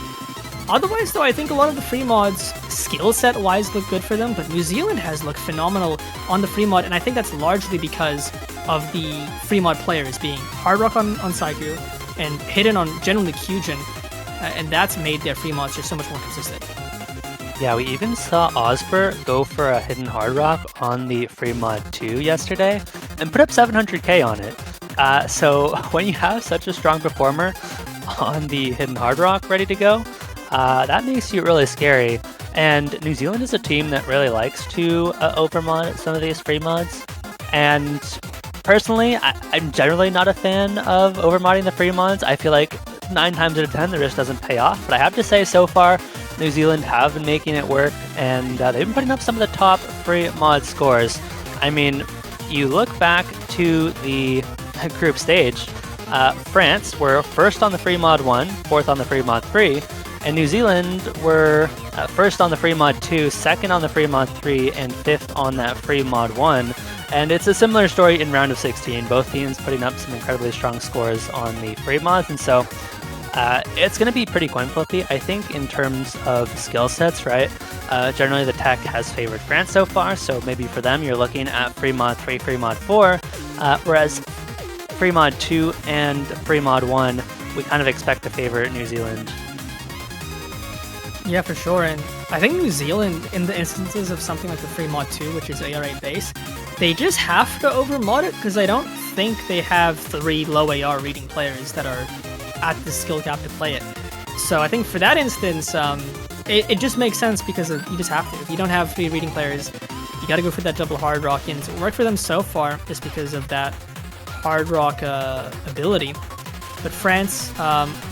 Otherwise, though, I think a lot of the free mods, skill set wise, look good for them, but New Zealand has looked phenomenal on the free mod, and I think that's largely because of the free mod players being Hard Rock on Saiku and Hidden on generally Kyujin, and that's made their free mods just so much more consistent. Yeah, we even saw Osper go for a Hidden Hard Rock on the free mod 2 yesterday and put up 700k on it. So when you have such a strong performer on the Hidden Hard Rock ready to go, that makes you really scary. And New Zealand is a team that really likes to overmod some of these free mods. And personally, I'm generally not a fan of overmodding the free mods. I feel like 9 times out of 10 the risk doesn't pay off. But I have to say, so far, New Zealand have been making it work, and they've been putting up some of the top free mod scores. I mean, you look back to the group stage, France were first on the free mod 1, fourth on the free mod 3, and New Zealand were first on the free mod 2, second on the free mod 3, and fifth on that free mod 1. And it's a similar story in round of 16, both teams putting up some incredibly strong scores on the free mods, and so it's going to be pretty coin flippy, I think, in terms of skill sets, right? Generally, the tech has favored France so far, so maybe for them, you're looking at free mod 3, free mod 4, whereas free mod 2 and free mod 1, we kind of expect to favor New Zealand. Yeah, for sure, and I think New Zealand, in the instances of something like the free mod 2, which is AR8 base, they just have to overmod it, because I don't think they have 3 low AR reading players that are at the skill cap to play it. So I think for that instance, it just makes sense because you just have to. If you don't have 3 reading players, you got to go for that double Hard Rock, and it's worked for them so far just because of that Hard Rock ability. But France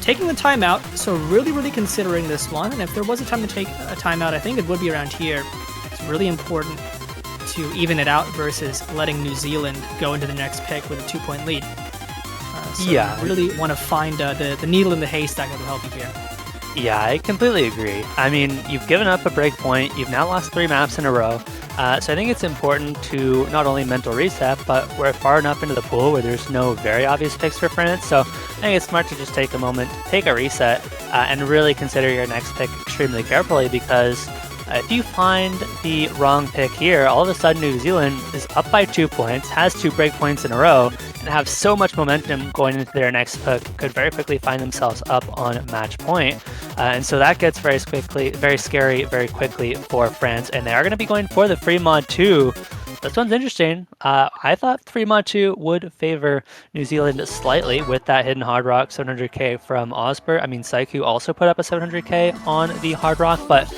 taking the timeout, so really considering this one, and if there was a time to take a timeout, I think it would be around here. It's really important to even it out versus letting New Zealand go into the next pick with a 2-point lead. So yeah, you really want to find the needle in the haystack that will help you here. Yeah, I completely agree. I mean, you've given up a break point, you've now lost 3 maps in a row, so I think it's important to not only mental reset, but we're far enough into the pool where there's no very obvious picks for France, so I think it's smart to just take a moment, take a reset, and really consider your next pick extremely carefully, because if you find the wrong pick here, all of a sudden New Zealand is up by 2 points, has 2 break points in a row, and have so much momentum going into their next pick, could very quickly find themselves up on match point. And so that gets very scary very quickly for France, and they are going to be going for the free mod 2. This one's interesting. I thought free mod 2 would favor New Zealand slightly with that Hidden Hard Rock 700k from Osper. I mean, Saiku also put up a 700k on the Hard Rock, but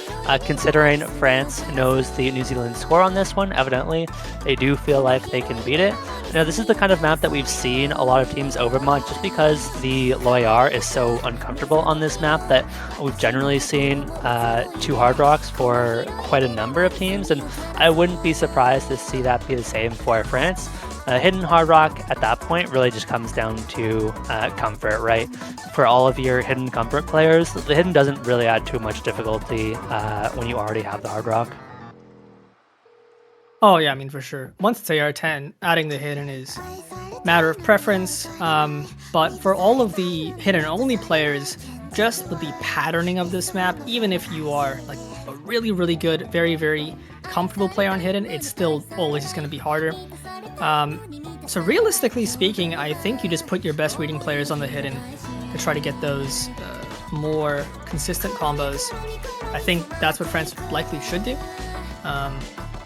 considering France knows the New Zealand score on this one, evidently, they do feel like they can beat it. And this is the kind of map that we've seen a lot of teams overmod just because the low AR is so uncomfortable on this map that we've generally seen 2 hard rocks for quite a number of teams, and I wouldn't be surprised to see that be the same for France. Hidden hard rock at that point really just comes down to comfort, right? For all of your hidden comfort players, the hidden doesn't really add too much difficulty when you already have the hard rock. Oh yeah, I mean for sure. Once it's AR10, adding the hidden is matter of preference. But for all of the hidden only players, just with the patterning of this map, even if you are like a really, really good, very, very comfortable player on hidden, it's still always just going to be harder. So realistically speaking, I think you just put your best reading players on the hidden to try to get those more consistent combos. I think that's what France likely should do.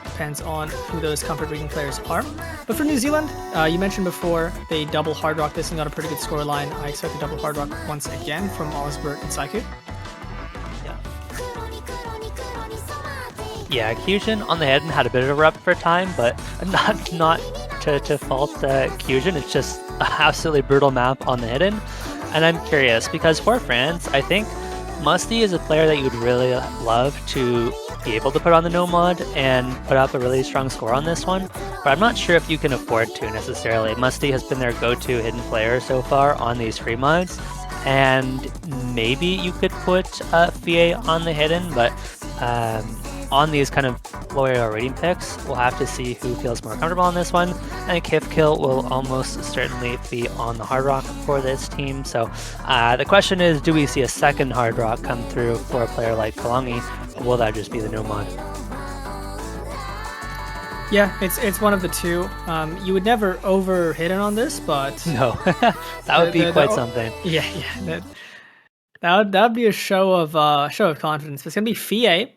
Depends on who those comfort reading players are. But for New Zealand, you mentioned before, they double hard rock this and got a pretty good scoreline. I expect a double hard rock once again from Osbert and Saiku. Yeah, Kyujin on the head and had a bit of a rep for time, but not to fault Kyujin. It's just an absolutely brutal map on the hidden. And I'm curious, because for France, I think Musty is a player that you would really love to be able to put on the no mod and put up a really strong score on this one, but I'm not sure if you can afford to necessarily. Musty has been their go-to hidden player so far on these free mods, and maybe you could put Fie on the hidden, but on these kind of lower rating picks, we'll have to see who feels more comfortable on this one. And Kill will almost certainly be on the hard rock for this team. So the question is, do we see a second hard rock come through for a player like Kalangi, or will that just be the no mod? Yeah, it's one of the two. You would never over hidden on this, but no, that would be quite something. Yeah, that would be a show of confidence. It's gonna be Fie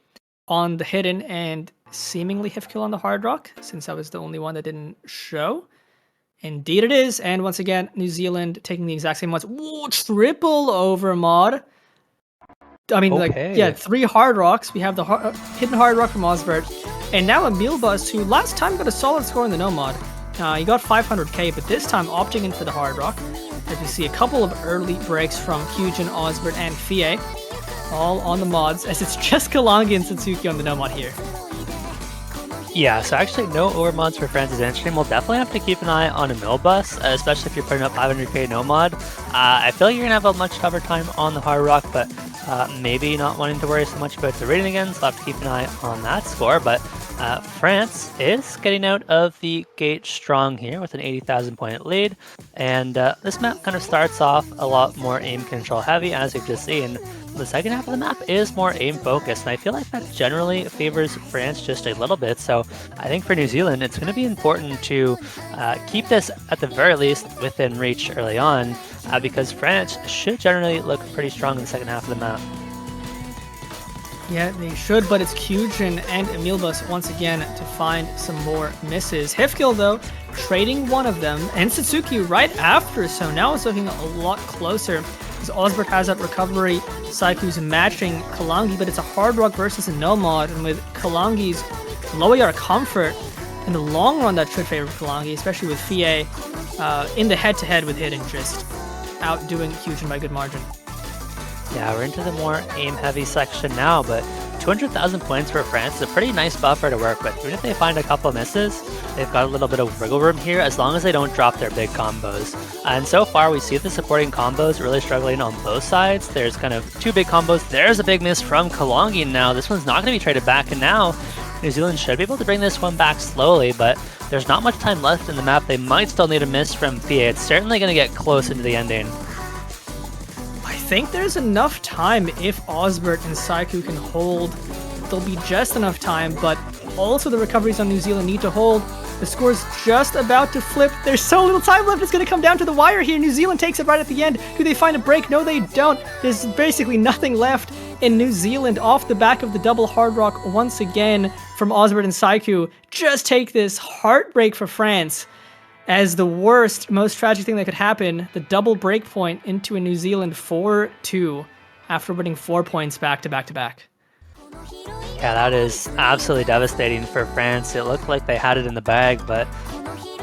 on the hidden and seemingly Hifkill on the hard rock, since I was the only one that didn't show. Indeed it is, and once again, New Zealand taking the exact same mods. Whoa, triple over mod. I mean, okay. 3 hard rocks. We have the hidden hard rock from Osbert, and now Emil Buzz, who last time got a solid score in the no mod. He got 500k, but this time opting in for the hard rock. As we see a couple of early breaks from Kyujin, Osbert, and Fie, all on the mods, as it's just Kalangi and Satsuki on the no mod here. Yeah, so actually no overmods for France's endstream. We'll definitely have to keep an eye on a mill bus, especially if you're putting up 500k no mod. I feel like you're going to have a much tougher time on the hard rock, but maybe not wanting to worry so much about the rating again, so we'll have to keep an eye on that score. But France is getting out of the gate strong here with an 80,000 point lead, and this map kind of starts off a lot more aim control heavy, as we've just seen. The second half of the map is more aim focused, and I feel like that generally favors France just a little bit. So I think for New Zealand, it's going to be important to keep this at the very least within reach early on, because France should generally look pretty strong in the second half of the map. Yeah, they should, but it's Kyujin and Emilbus once again to find some more misses. Hifkill, though, trading one of them, and Satsuki right after, so now it's looking a lot closer. As Osbert has that recovery, Saiku's matching Kalangi, but it's a hard rock versus a no mod, and with Kalangi's low AR comfort, in the long run that should favor Kalangi, especially with Fie in the head-to-head with Hidden, just outdoing Kyujin by good margin. Yeah, we're into the more aim-heavy section now, but 200,000 points for France is a pretty nice buffer to work with. Even if they find a couple of misses, they've got a little bit of wiggle room here, as long as they don't drop their big combos. And so far, we see the supporting combos really struggling on both sides. There's kind of 2 big combos. There's a big miss from Kalangi now. This one's not going to be traded back, and now New Zealand should be able to bring this one back slowly, but there's not much time left in the map. They might still need a miss from Fie. It's certainly going to get close into the ending. I think there's enough time if Osbert and Saiku can hold. There'll be just enough time, but also the recoveries on New Zealand need to hold. The score's just about to flip. There's so little time left. It's going to come down to the wire here. New Zealand takes it right at the end. Do they find a break? No, they don't. There's basically nothing left in New Zealand off the back of the double hard rock once again from Osbert and Saiku. Just take this heartbreak for France as the worst, most tragic thing that could happen, the double break point into a New Zealand 4-2 after winning 4 points back to back to back. Yeah, that is absolutely devastating for France. It looked like they had it in the bag, but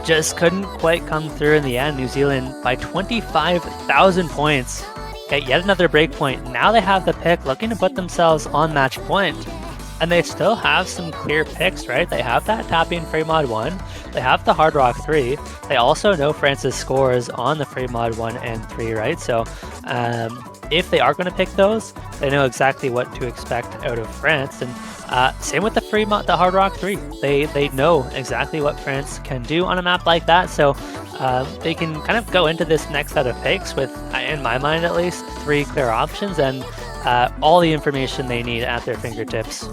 just couldn't quite come through in the end. New Zealand by 25,000 points. Get yet another break point. Now they have the pick, looking to put themselves on match point. And they still have some clear picks, right? They have that tapping free mod 1. They have the Hard Rock 3. They also know France's scores on the free mod 1 and 3, right? So if they are going to pick those, they know exactly what to expect out of France. And same with the Hard Rock 3. They know exactly what France can do on a map like that. So they can kind of go into this next set of picks with, in my mind at least, 3 clear options and all the information they need at their fingertips.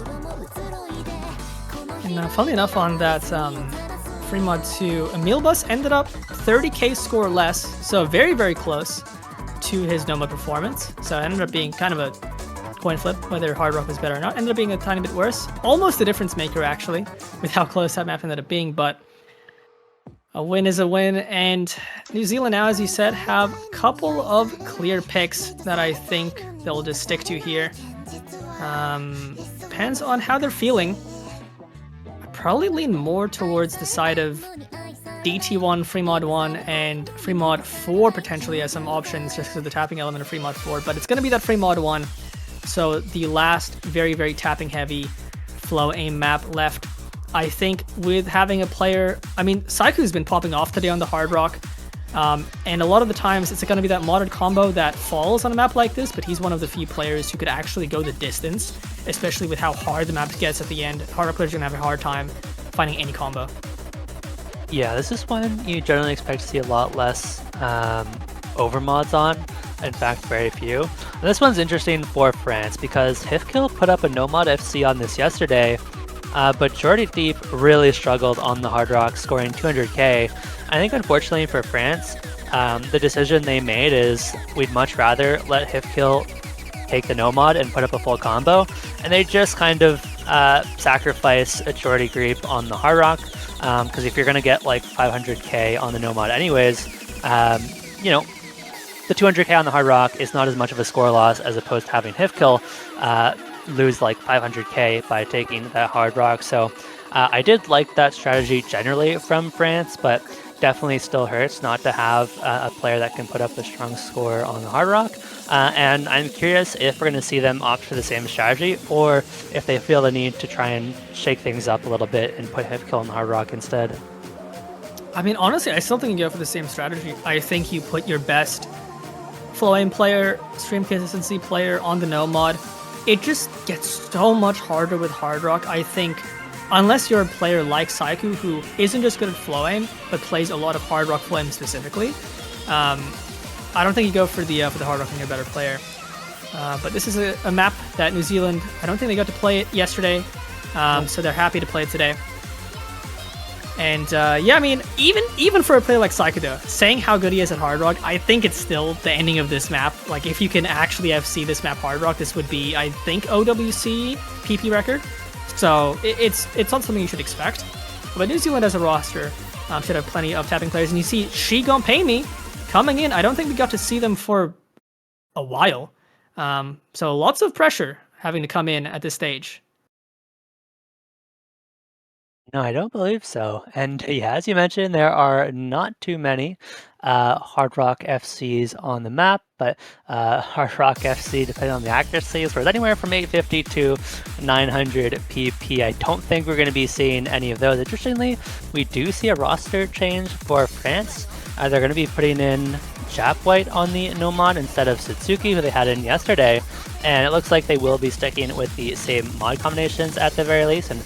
And funnily enough, on that free mod 2, Emil Bus ended up 30k score less, so very, very close to his Noma performance. So it ended up being kind of a coin flip whether Hard Rock was better or not. Ended up being a tiny bit worse. Almost a difference maker, actually, with how close that map ended up being, but a win is a win. And New Zealand now, as you said, have a couple of clear picks that I think they'll just stick to here. Depends on how they're feeling. I'd probably lean more towards the side of DT1, free mod 1, and free mod 4 potentially as some options just because of the tapping element of free mod 4, but it's going to be that free mod 1. So the last very, very tapping heavy flow aim map left. I think with having a player, I mean, Saiku's been popping off today on the Hard Rock, and a lot of the times it's going to be that modded combo that falls on a map like this, but he's one of the few players who could actually go the distance, especially with how hard the map gets at the end. Hard Rock players are going to have a hard time finding any combo. Yeah, this is one you generally expect to see a lot less overmods on. In fact, very few. And this one's interesting for France because Hifkill put up a no mod FC on this yesterday, but Jordy Deep really struggled on the Hard Rock, scoring 200k. I think unfortunately for France, the decision they made is we'd much rather let Hifkill take the no mod and put up a full combo, and they just kind of sacrifice a Jordy Creep on the Hard Rock, because if you're going to get like 500k on the no mod anyways, you know, the 200k on the Hard Rock is not as much of a score loss as opposed to having Hifkill lose like 500k by taking that Hard Rock. So I did like that strategy generally from France, but definitely still hurts not to have a player that can put up a strong score on the Hard Rock. And I'm curious if we're going to see them opt for the same strategy, or if they feel the need to try and shake things up a little bit and put Hifkill on the Hard Rock instead. I mean, honestly, I still think you go for the same strategy. I think you put your best flow aim player, stream consistency player on the no mod. It just gets so much harder with Hard Rock. I think unless you're a player like Saiku who isn't just good at flow aim but plays a lot of Hard Rock flow aim specifically, I don't think you go for the Hard Rock when you're a better player. But this is a map that New Zealand, I don't think they got to play it yesterday, so they're happy to play it today. And yeah, I mean, even for a player like Saikudo, saying how good he is at Hard Rock, I think it's still the ending of this map. Like, if you can actually FC this map Hard Rock, this would be, I think, OWC PP record. So it's not something you should expect. But New Zealand as a roster should have plenty of tapping players. And you see She Gon Pay Me coming in. I don't think we got to see them for a while. So lots of pressure having to come in at this stage. No, I don't believe so. And yeah, as you mentioned, there are not too many Hard Rock FCs on the map, but Hard Rock FC, depending on the accuracy, is worth anywhere from 850 to 900 PP. I don't think we're going to be seeing any of those. Interestingly, we do see a roster change for France. They're going to be putting in Jap White on the no mod instead of Satsuki, who they had in yesterday. And it looks like they will be sticking with the same mod combinations at the very least, and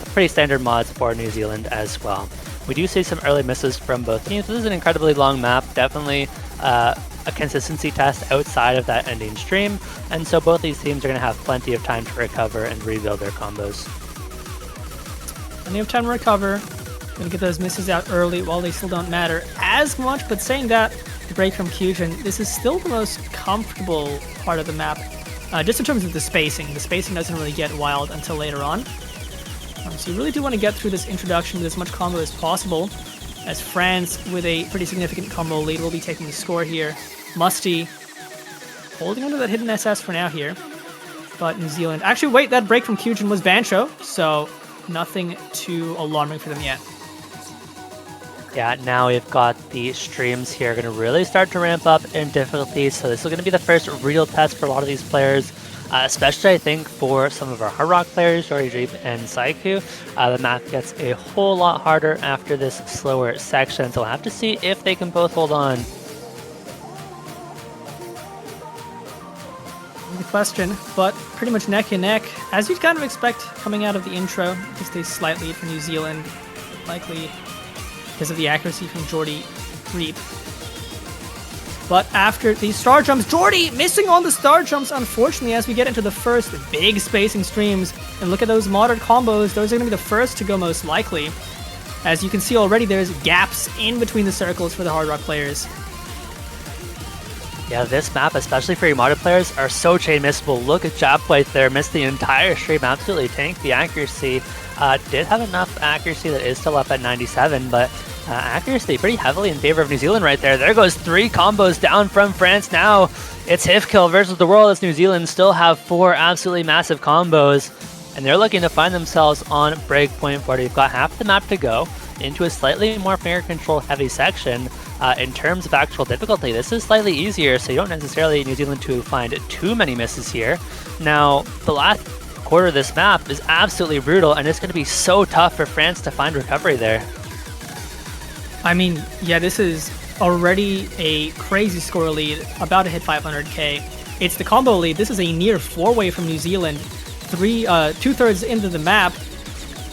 pretty standard mods for New Zealand as well. We do see some early misses from both teams. This is an incredibly long map, definitely a consistency test outside of that ending stream, and so both these teams are going to have plenty of time to recover and rebuild their combos. Plenty of time to recover. Gonna get those misses out early while they still don't matter as much, but saying that, the break from Kyujin, this is still the most comfortable part of the map. Just in terms of the spacing. The spacing doesn't really get wild until later on. So you really do want to get through this introduction with as much combo as possible, as France, with a pretty significant combo lead, will be taking the score here. Musty holding onto that hidden SS for now here. But New Zealand... Actually, wait, that break from Kyujin was Bancho, so nothing too alarming for them yet. Yeah, now we've got the streams here going to really start to ramp up in difficulty. So this is going to be the first real test for a lot of these players, especially I think for some of our Hard Rock players, Dory Jeep and Saiku. The map gets a whole lot harder after this slower section. So we'll have to see if they can both hold on. The question, but pretty much neck and neck, as you'd kind of expect coming out of the intro. Just a slight lead for New Zealand, likely because of the accuracy from Jordy Reap. But after these star jumps, Jordy missing on the star jumps, unfortunately, as we get into the first big spacing streams. And look at those moderate combos, those are going to be the first to go most likely. As you can see already, there's gaps in between the circles for the Hard Rock players. Yeah, this map, especially for your modded players, are so chain missable. Look at Jap right there, missed the entire stream, absolutely tanked the accuracy. Did have enough accuracy that is still up at 97, but accuracy pretty heavily in favor of New Zealand right there. There goes 3 combos down from France. Now it's Hifkill versus the world as New Zealand still have 4 absolutely massive combos, and they're looking to find themselves on breakpoint 40. They've got half the map to go into a slightly more finger control heavy section. In terms of actual difficulty, this is slightly easier, so you don't necessarily need New Zealand to find too many misses here. Now, the last quarter of this map is absolutely brutal, and it's going to be so tough for France to find recovery there. I mean, yeah, this is already a crazy score lead, about to hit 500k. It's the combo lead. This is a near 4-way from New Zealand, 2/3 into the map.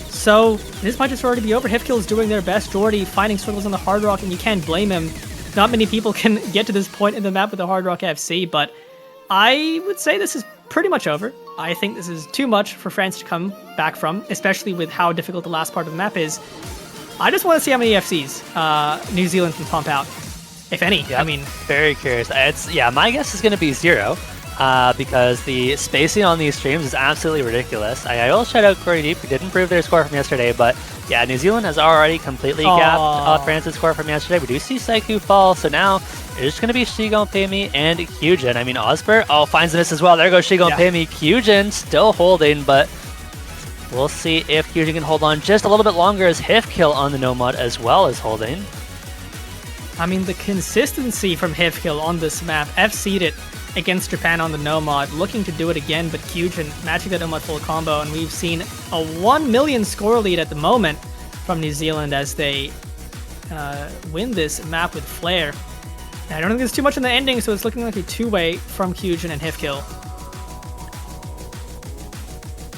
So this might just already be over. Hifkill is doing their best. Jordy finding struggles on the Hard Rock, and you can't blame him. Not many people can get to this point in the map with the Hard Rock FC, but I would say this is pretty much over. I think this is too much for France to come back from, especially with how difficult the last part of the map is. I just want to see how many FCs New Zealand can pump out, if any. Yep. I mean, very curious. Yeah, my guess is going to be 0. Because the spacing on these streams is absolutely ridiculous. I will shout out Corey Deep, who did improve their score from yesterday, but yeah, New Zealand has already completely gapped France's score from yesterday. We do see Saiku fall, so now it's just going to be Shigon Payme and Kyujin. I mean, Osper, finds a miss as well. There goes Shigon Payme. Kyujin still holding, but we'll see if Kyujin can hold on just a little bit longer as Hifkill on the Nomad as well as holding. I mean, the consistency from Hifkill on this map, FC'd it against Japan on the Nomad, looking to do it again, but Kyujin matching that Nomad full combo, and we've seen a 1 million score lead at the moment from New Zealand as they win this map with flair. And I don't think there's too much in the ending, so it's looking like a 2-way from Kyujin and Hifkill.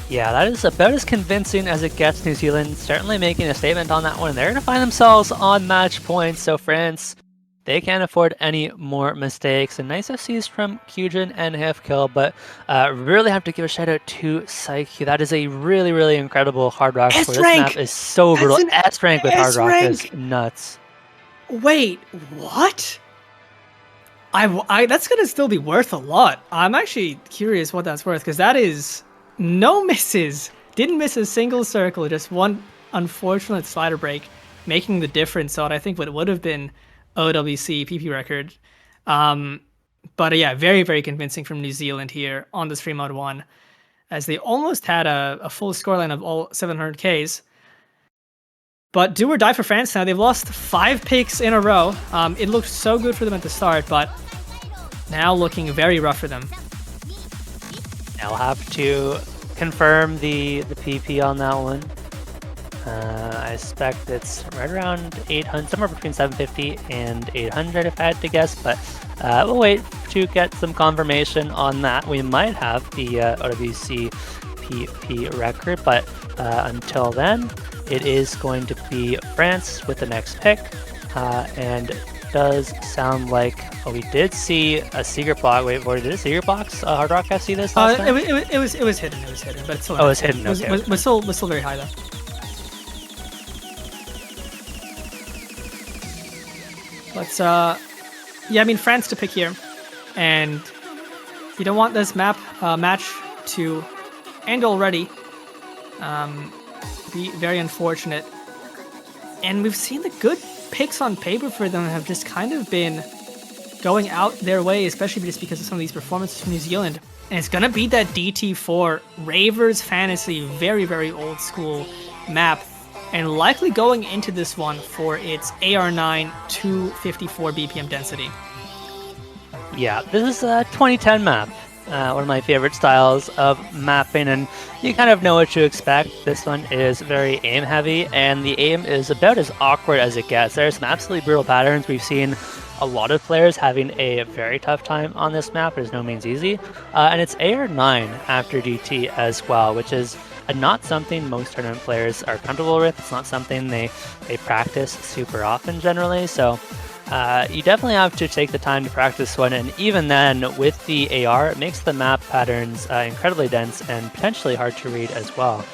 Yeah, that is about as convincing as it gets. New Zealand certainly making a statement on that one. They're going to find themselves on match points, so France, they can't afford any more mistakes. And nice FCs from Kyujin and Hifkill, but really have to give a shout out to Saiku. That is a really, really incredible Hard Rock score. This map is so brutal. S rank with Hard Rock is nuts. Wait, what? That's gonna still be worth a lot. I'm actually curious what that's worth, because that is no misses. Didn't miss a single circle, just one unfortunate slider break, making the difference on I think what would have been OWC PP record. But yeah, very, very convincing from New Zealand here on the Stream Mode 1, as they almost had a full scoreline of all 700Ks. But do or die for France now. They've lost 5 picks in a row. It looked so good for them at the start, but now looking very rough for them. I'll have to confirm the PP on that one. I expect it's right around 800, somewhere between 750 and 800 if I had to guess, but we'll wait to get some confirmation on that. We might have the OWC PP record, but until then, it is going to be France with the next pick, and it does sound like we did see a secret block. Wait, did a secret box Hard Rock FC this last time? It was hidden, but it's still it was hidden. Okay, was still very high though. Let's yeah, I mean, France to pick here, and you don't want this match to end already. Be very unfortunate. And we've seen the good picks on paper for them have just kind of been going out their way, especially just because of some of these performances from New Zealand. And it's gonna be that DT4 Ravers Fantasy, very, very old school map. and likely going into this one for its AR9 254 BPM density. Yeah, this is a 2010 map. One of my favorite styles of mapping, and you kind of know what to expect. This one is very aim heavy, and the aim is about as awkward as it gets. There's some absolutely brutal patterns. We've seen a lot of players having a very tough time on this map. It is no means easy. And it's AR9 after DT as well, which is not something most tournament players are comfortable with. It's not something they practice super often generally. So you definitely have to take the time to practice one, and even then, with the AR, it makes the map patterns incredibly dense and potentially hard to read as well.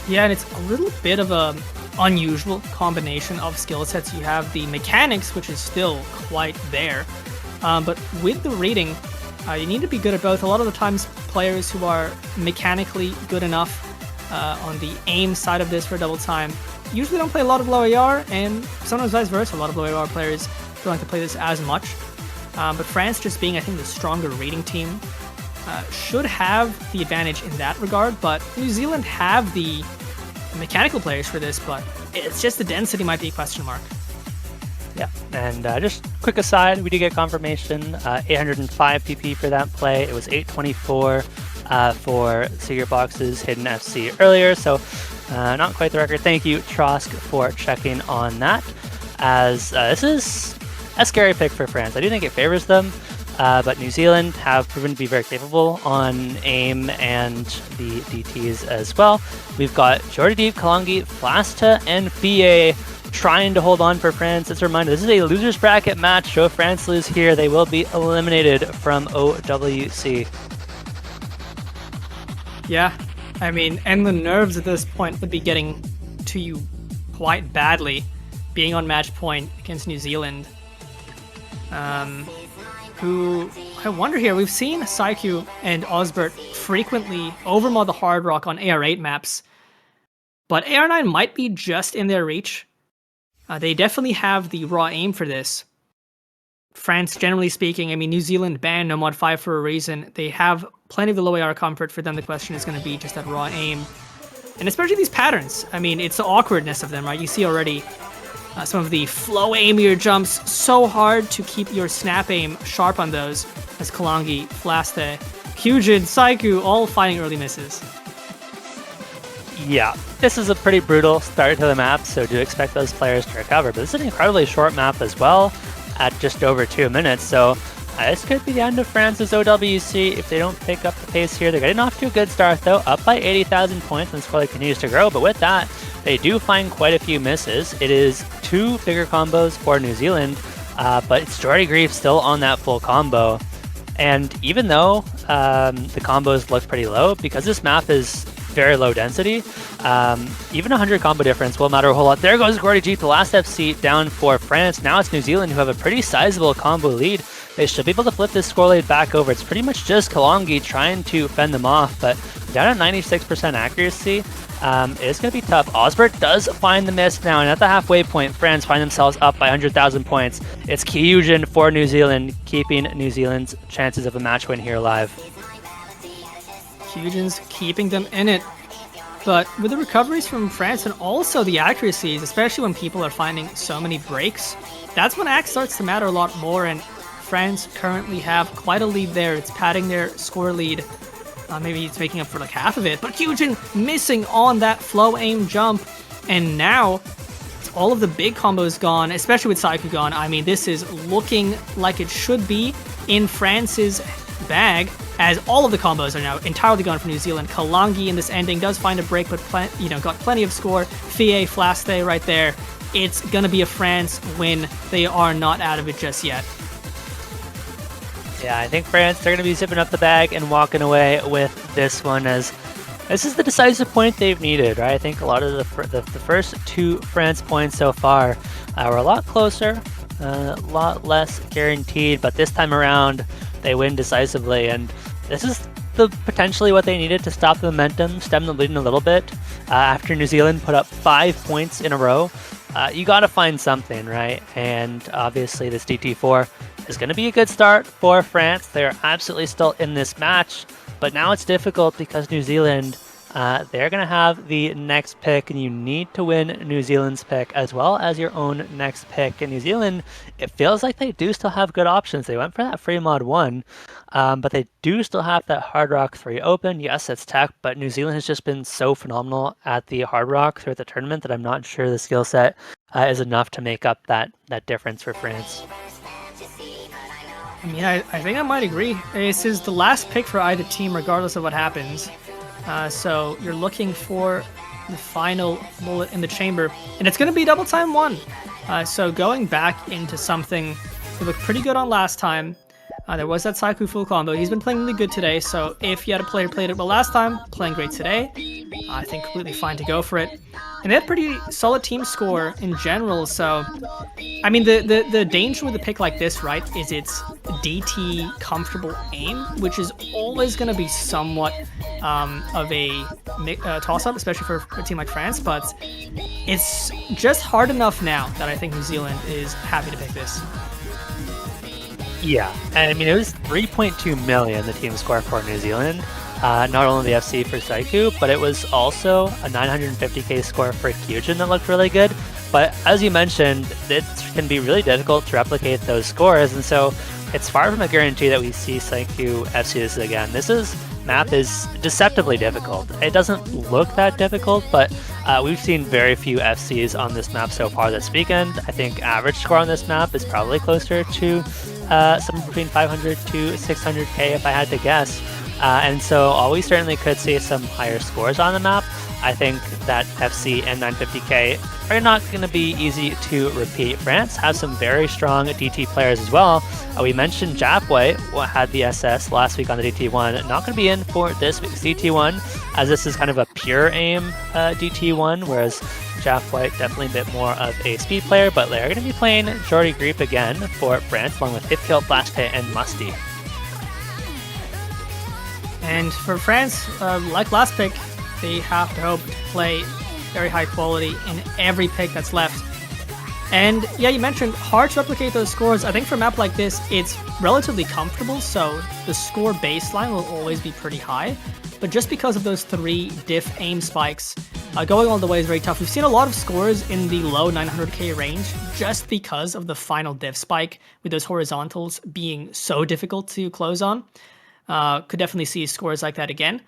Yeah, and it's a little bit of a unusual combination of skill sets. You have the mechanics, which is still quite there, but with the reading, you need to be good at both. A lot of the times, players who are mechanically good enough on the aim side of this for double time usually don't play a lot of low AR, and sometimes vice versa. A lot of low AR players don't like to play this as much. But France, just being, I think, the stronger rating team, should have the advantage in that regard. But New Zealand have the mechanical players for this, but it's just the density might be a question mark. Yeah, and just quick aside, we did get confirmation, 805 PP for that play. It was 824 for Secret Box's Hidden FC earlier, so not quite the record. Thank you, Trosk, for checking on that, as this is a scary pick for France. I do think it favors them, but New Zealand have proven to be very capable on aim and the DTs as well. We've got Jordy Deep, Kalangi, Flasta, and BA trying to hold on for France. As a reminder, this is a loser's bracket match, so if France lose here, they will be eliminated from OWC. Yeah, I mean, and the nerves at this point would be getting to you quite badly, being on match point against New Zealand. Who, I wonder here, we've seen Saiku and Osbert frequently overmod the Hard Rock on AR8 maps, but AR9 might be just in their reach. They definitely have the raw aim for this. France, generally speaking, I mean, New Zealand banned No Mod 5 for a reason. They have plenty of the low AR comfort. For them, the question is going to be just that raw aim. And especially these patterns. I mean, it's the awkwardness of them, right? You see already some of the flow aimier jumps, so hard to keep your snap aim sharp on those, as Kalangi, Flaste, Hyujin, Saiku, all fighting early misses. Yeah, this is a pretty brutal start to the map, so do expect those players to recover. But this is an incredibly short map as well, at just over 2 minutes, so this could be the end of France's OWC if they don't pick up the pace here. They're getting off to a good start, though, up by 80,000 points, and the score continues to grow. But with that, they do find quite a few misses. It is 2 bigger combos for New Zealand, but it's Jordy Grief still on that full combo. And even though the combos look pretty low, because this map is very low density, even 100 combo difference will matter a whole lot. There goes Gordy G, the last FC down for France. Now it's New Zealand who have a pretty sizable combo lead. They should be able to flip this score lead back over. It's pretty much just Kalangi trying to fend them off, but down at 96% accuracy, it's going to be tough. Osbert does find the miss now, and at the halfway point, France find themselves up by 100,000 points. It's Kyujin for New Zealand, keeping New Zealand's chances of a match win here alive. Kyujin's keeping them in it. But with the recoveries from France and also the accuracies, especially when people are finding so many breaks, that's when Axe starts to matter a lot more, and France currently have quite a lead there. It's padding their score lead. Maybe it's making up for like half of it, but Kyujin missing on that flow aim jump, and now all of the big combos gone, especially with Saiku gone. I mean, this is looking like it should be in France's bag, as all of the combos are now entirely gone for New Zealand. Kalangi in this ending does find a break, but got plenty of score. Fie, Flaste right there. It's gonna be a France win. They are not out of it just yet. Yeah, I think France, they're going to be zipping up the bag and walking away with this one, as this is the decisive point they've needed, right? I think a lot of the first 2 France points so far were a lot closer, a lot less guaranteed, but this time around, they win decisively, and this is potentially what they needed to stop the momentum, stem the lead in a little bit. After New Zealand put up 5 points in a row, you got to find something, right? And obviously this DT4 is going to be a good start for France. They're absolutely still in this match, but now it's difficult because New Zealand They're going to have the next pick, and you need to win New Zealand's pick as well as your own next pick. In New Zealand, it feels like they do still have good options. They went for that free mod 1, but they do still have that Hard Rock 3 open. Yes, it's tech, but New Zealand has just been so phenomenal at the Hard Rock throughout the tournament that I'm not sure the skill set is enough to make up that difference for France. I mean, I think I might agree. This is the last pick for either team, regardless of what happens. So you're looking for the final bullet in the chamber, and it's going to be double time 1. So going back into something we looked pretty good on last time. There was that Saiku full combo. He's been playing really good today, so if you had a player who played it well last time, playing great today, I think completely fine to go for it. And they had pretty solid team score in general, so I mean the danger with a pick like this, right, is it's DT comfortable aim, which is always going to be somewhat of a toss-up, especially for a team like France, but it's just hard enough now that I think New Zealand is happy to pick this. Yeah, and I mean, it was 3.2 million, the team score for New Zealand. Not only the FC for Saiku, but it was also a 950k score for Kyujin that looked really good. But as you mentioned, it can be really difficult to replicate those scores, and so it's far from a guarantee that we see Saiku FC this again. This map is deceptively difficult. It doesn't look that difficult, but we've seen very few FCs on this map so far this weekend. I think average score on this map is probably closer to somewhere between 500 to 600k if I had to guess. And so while we certainly could see some higher scores on the map, I think that FC and 950k are not going to be easy to repeat. France has some very strong DT players as well. We mentioned Japway had the SS last week on the DT1. Not going to be in for this week's DT1, as this is kind of a pure aim DT1, whereas Japway definitely a bit more of a speed player, but they're going to be playing Jordy Griep again for France, along with Hipkill, Flash Pit, and Musty. And for France, like last pick, they have to hope to play very high quality in every pick that's left. And yeah, you mentioned hard to replicate those scores. I think for a map like this, it's relatively comfortable, so the score baseline will always be pretty high. But just because of those 3 diff aim spikes, going all the way is very tough. We've seen a lot of scores in the low 900k range just because of the final diff spike, with those horizontals being so difficult to close on. Could definitely see scores like that again.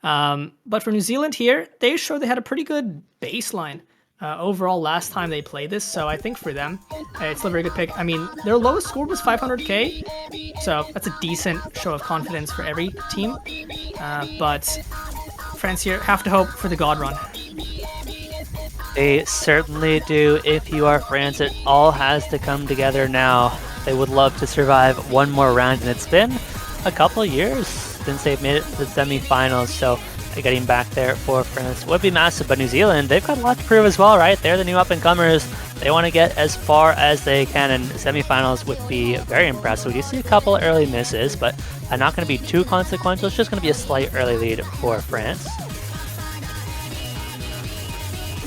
But for New Zealand here, they showed they had a pretty good baseline overall last time they played this, so I think for them, it's still a very good pick. I mean, their lowest score was 500k, so that's a decent show of confidence for every team. But France here have to hope for the God Run. They certainly do. If you are France, it all has to come together now. They would love to survive one more round, and it's been a couple of years since they've made it to the semifinals, so getting back there for France would be massive. But New Zealand, they've got a lot to prove as well, right? They're the new up-and-comers. They want to get as far as they can, and semifinals would be very impressive. You see a couple early misses, but not going to be too consequential. It's just going to be a slight early lead for France.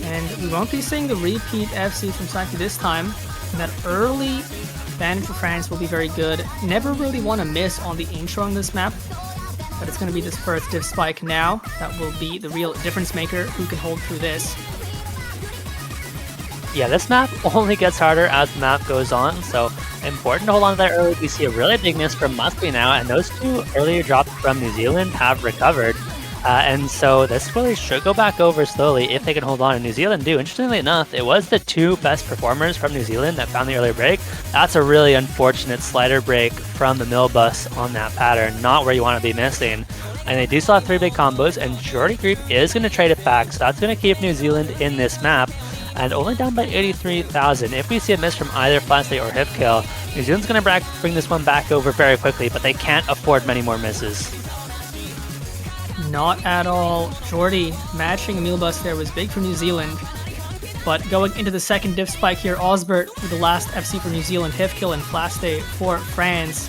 And we won't be seeing the repeat FC from Saiku this time. And that early advantage for France will be very good. Never really want to miss on the intro on this map, but it's going to be this first diff spike now. That will be the real difference maker who can hold through this. Yeah, this map only gets harder as the map goes on, so important to hold on to that early. We see a really big miss from Musty now, and those 2 earlier drops from New Zealand have recovered. And so this really should go back over slowly if they can hold on. And New Zealand do. Interestingly enough, it was the 2 best performers from New Zealand that found the early break. That's a really unfortunate slider break from the mill bus on that pattern. Not where you want to be missing. And they do still have 3 big combos, and Jordy Griep is going to trade it back. So that's going to keep New Zealand in this map. And only down by 83,000. If we see a miss from either Flash or Hip Kill, New Zealand's going to bring this one back over very quickly, but they can't afford many more misses. Not at all. Jordy matching a meal bus there was big for New Zealand. But going into the second diff spike here, Osbert with the last FC for New Zealand, Hifkill and Flaste for France.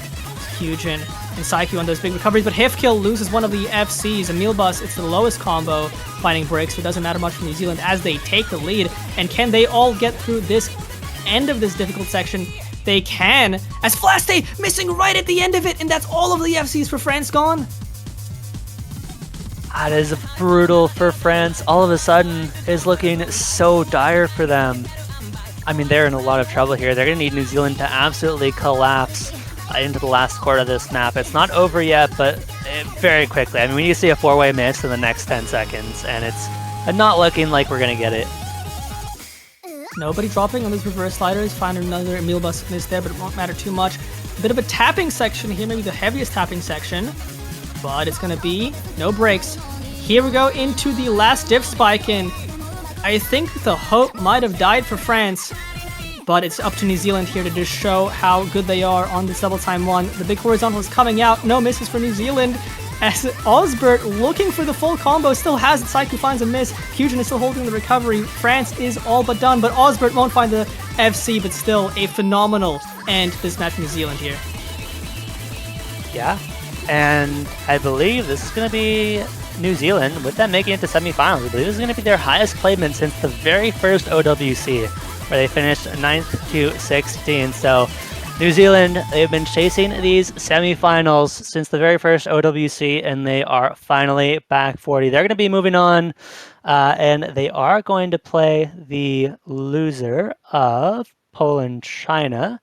Kyujin and Saiku on those big recoveries, but Hifkill loses one of the FCs. A meal bus, it's the lowest combo, finding breaks, so it doesn't matter much for New Zealand as they take the lead. And can they all get through this end of this difficult section? They can, as Flaste missing right at the end of it, and that's all of the FCs for France gone. That is brutal for France. All of a sudden is looking so dire for them. I mean, they're in a lot of trouble here. They're going to need New Zealand to absolutely collapse into the last quarter of this map. It's not over yet, but very quickly. I mean, we need to see a 4-way miss in the next 10 seconds, and it's not looking like we're going to get it. Nobody dropping on those reverse sliders. Find another Emil bus miss there, but it won't matter too much. A bit of a tapping section here, maybe the heaviest tapping section. But it's going to be no breaks. Here we go into the last diff spike, and I think the hope might have died for France, but it's up to New Zealand here to just show how good they are on this double time one. The big horizontal is coming out. No misses for New Zealand, as Osbert, looking for the full combo, still has it. Saiku finds a miss. Kyujin is still holding the recovery. France is all but done, but Osbert won't find the FC, but still a phenomenal end to this match for New Zealand here. Yeah, and I believe this is going to be New Zealand, with them making it to semifinals. I believe this is going to be their highest placement since the very first OWC, where they finished 9th to 16. So New Zealand, they've been chasing these semifinals since the very first OWC, and they are finally back 40. They're going to be moving on, and they are going to play the loser of Poland-China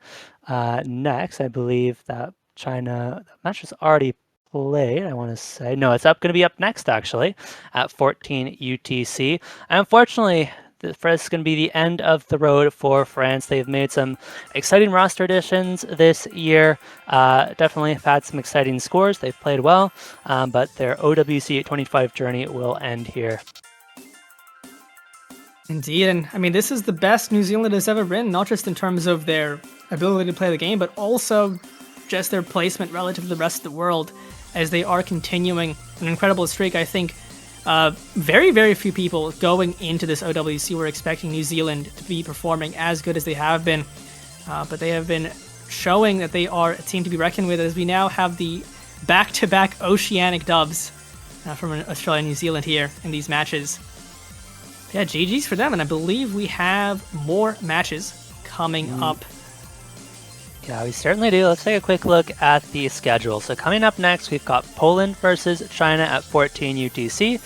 next. I believe that China match is already played, I want to say. No, it's going to be up next, actually, at 14 UTC. Unfortunately, this is going to be the end of the road for France. They've made some exciting roster additions this year. Definitely have had some exciting scores. They've played well, but their OWC 25 journey will end here. Indeed, and I mean, this is the best New Zealand has ever been, not just in terms of their ability to play the game, but also just their placement relative to the rest of the world, as they are continuing an incredible streak. I think very, very few people going into this OWC were expecting New Zealand to be performing as good as they have been, but they have been showing that they are a team to be reckoned with, as we now have the back-to-back Oceanic dubs from Australia and New Zealand here in these matches. Yeah, GG's for them, and I believe we have more matches coming up. Yeah, we certainly do. Let's take a quick look at the schedule. So coming up next, we've got Poland versus China at 14 UTC.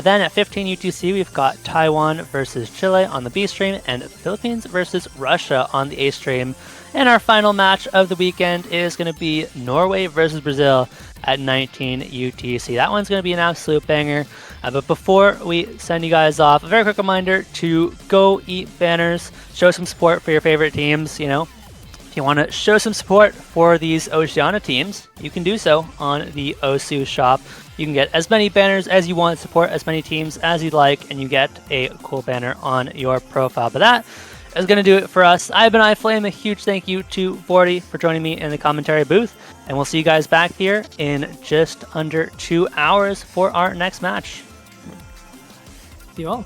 Then at 15 UTC, we've got Taiwan versus Chile on the B stream, and Philippines versus Russia on the A stream. And our final match of the weekend is going to be Norway versus Brazil at 19 UTC. That one's going to be an absolute banger. But before we send you guys off, a very quick reminder to go eat banners, show some support for your favorite teams, you know. If you want to show some support for these Oceania teams, you can do so on the OSU shop. You can get as many banners as you want, support as many teams as you'd like, and you get a cool banner on your profile. But that is going to do it for us. I've been iFlame. A huge thank you to Vorty for joining me in the commentary booth, and we'll see you guys back here in just under 2 hours for our next match. See you all.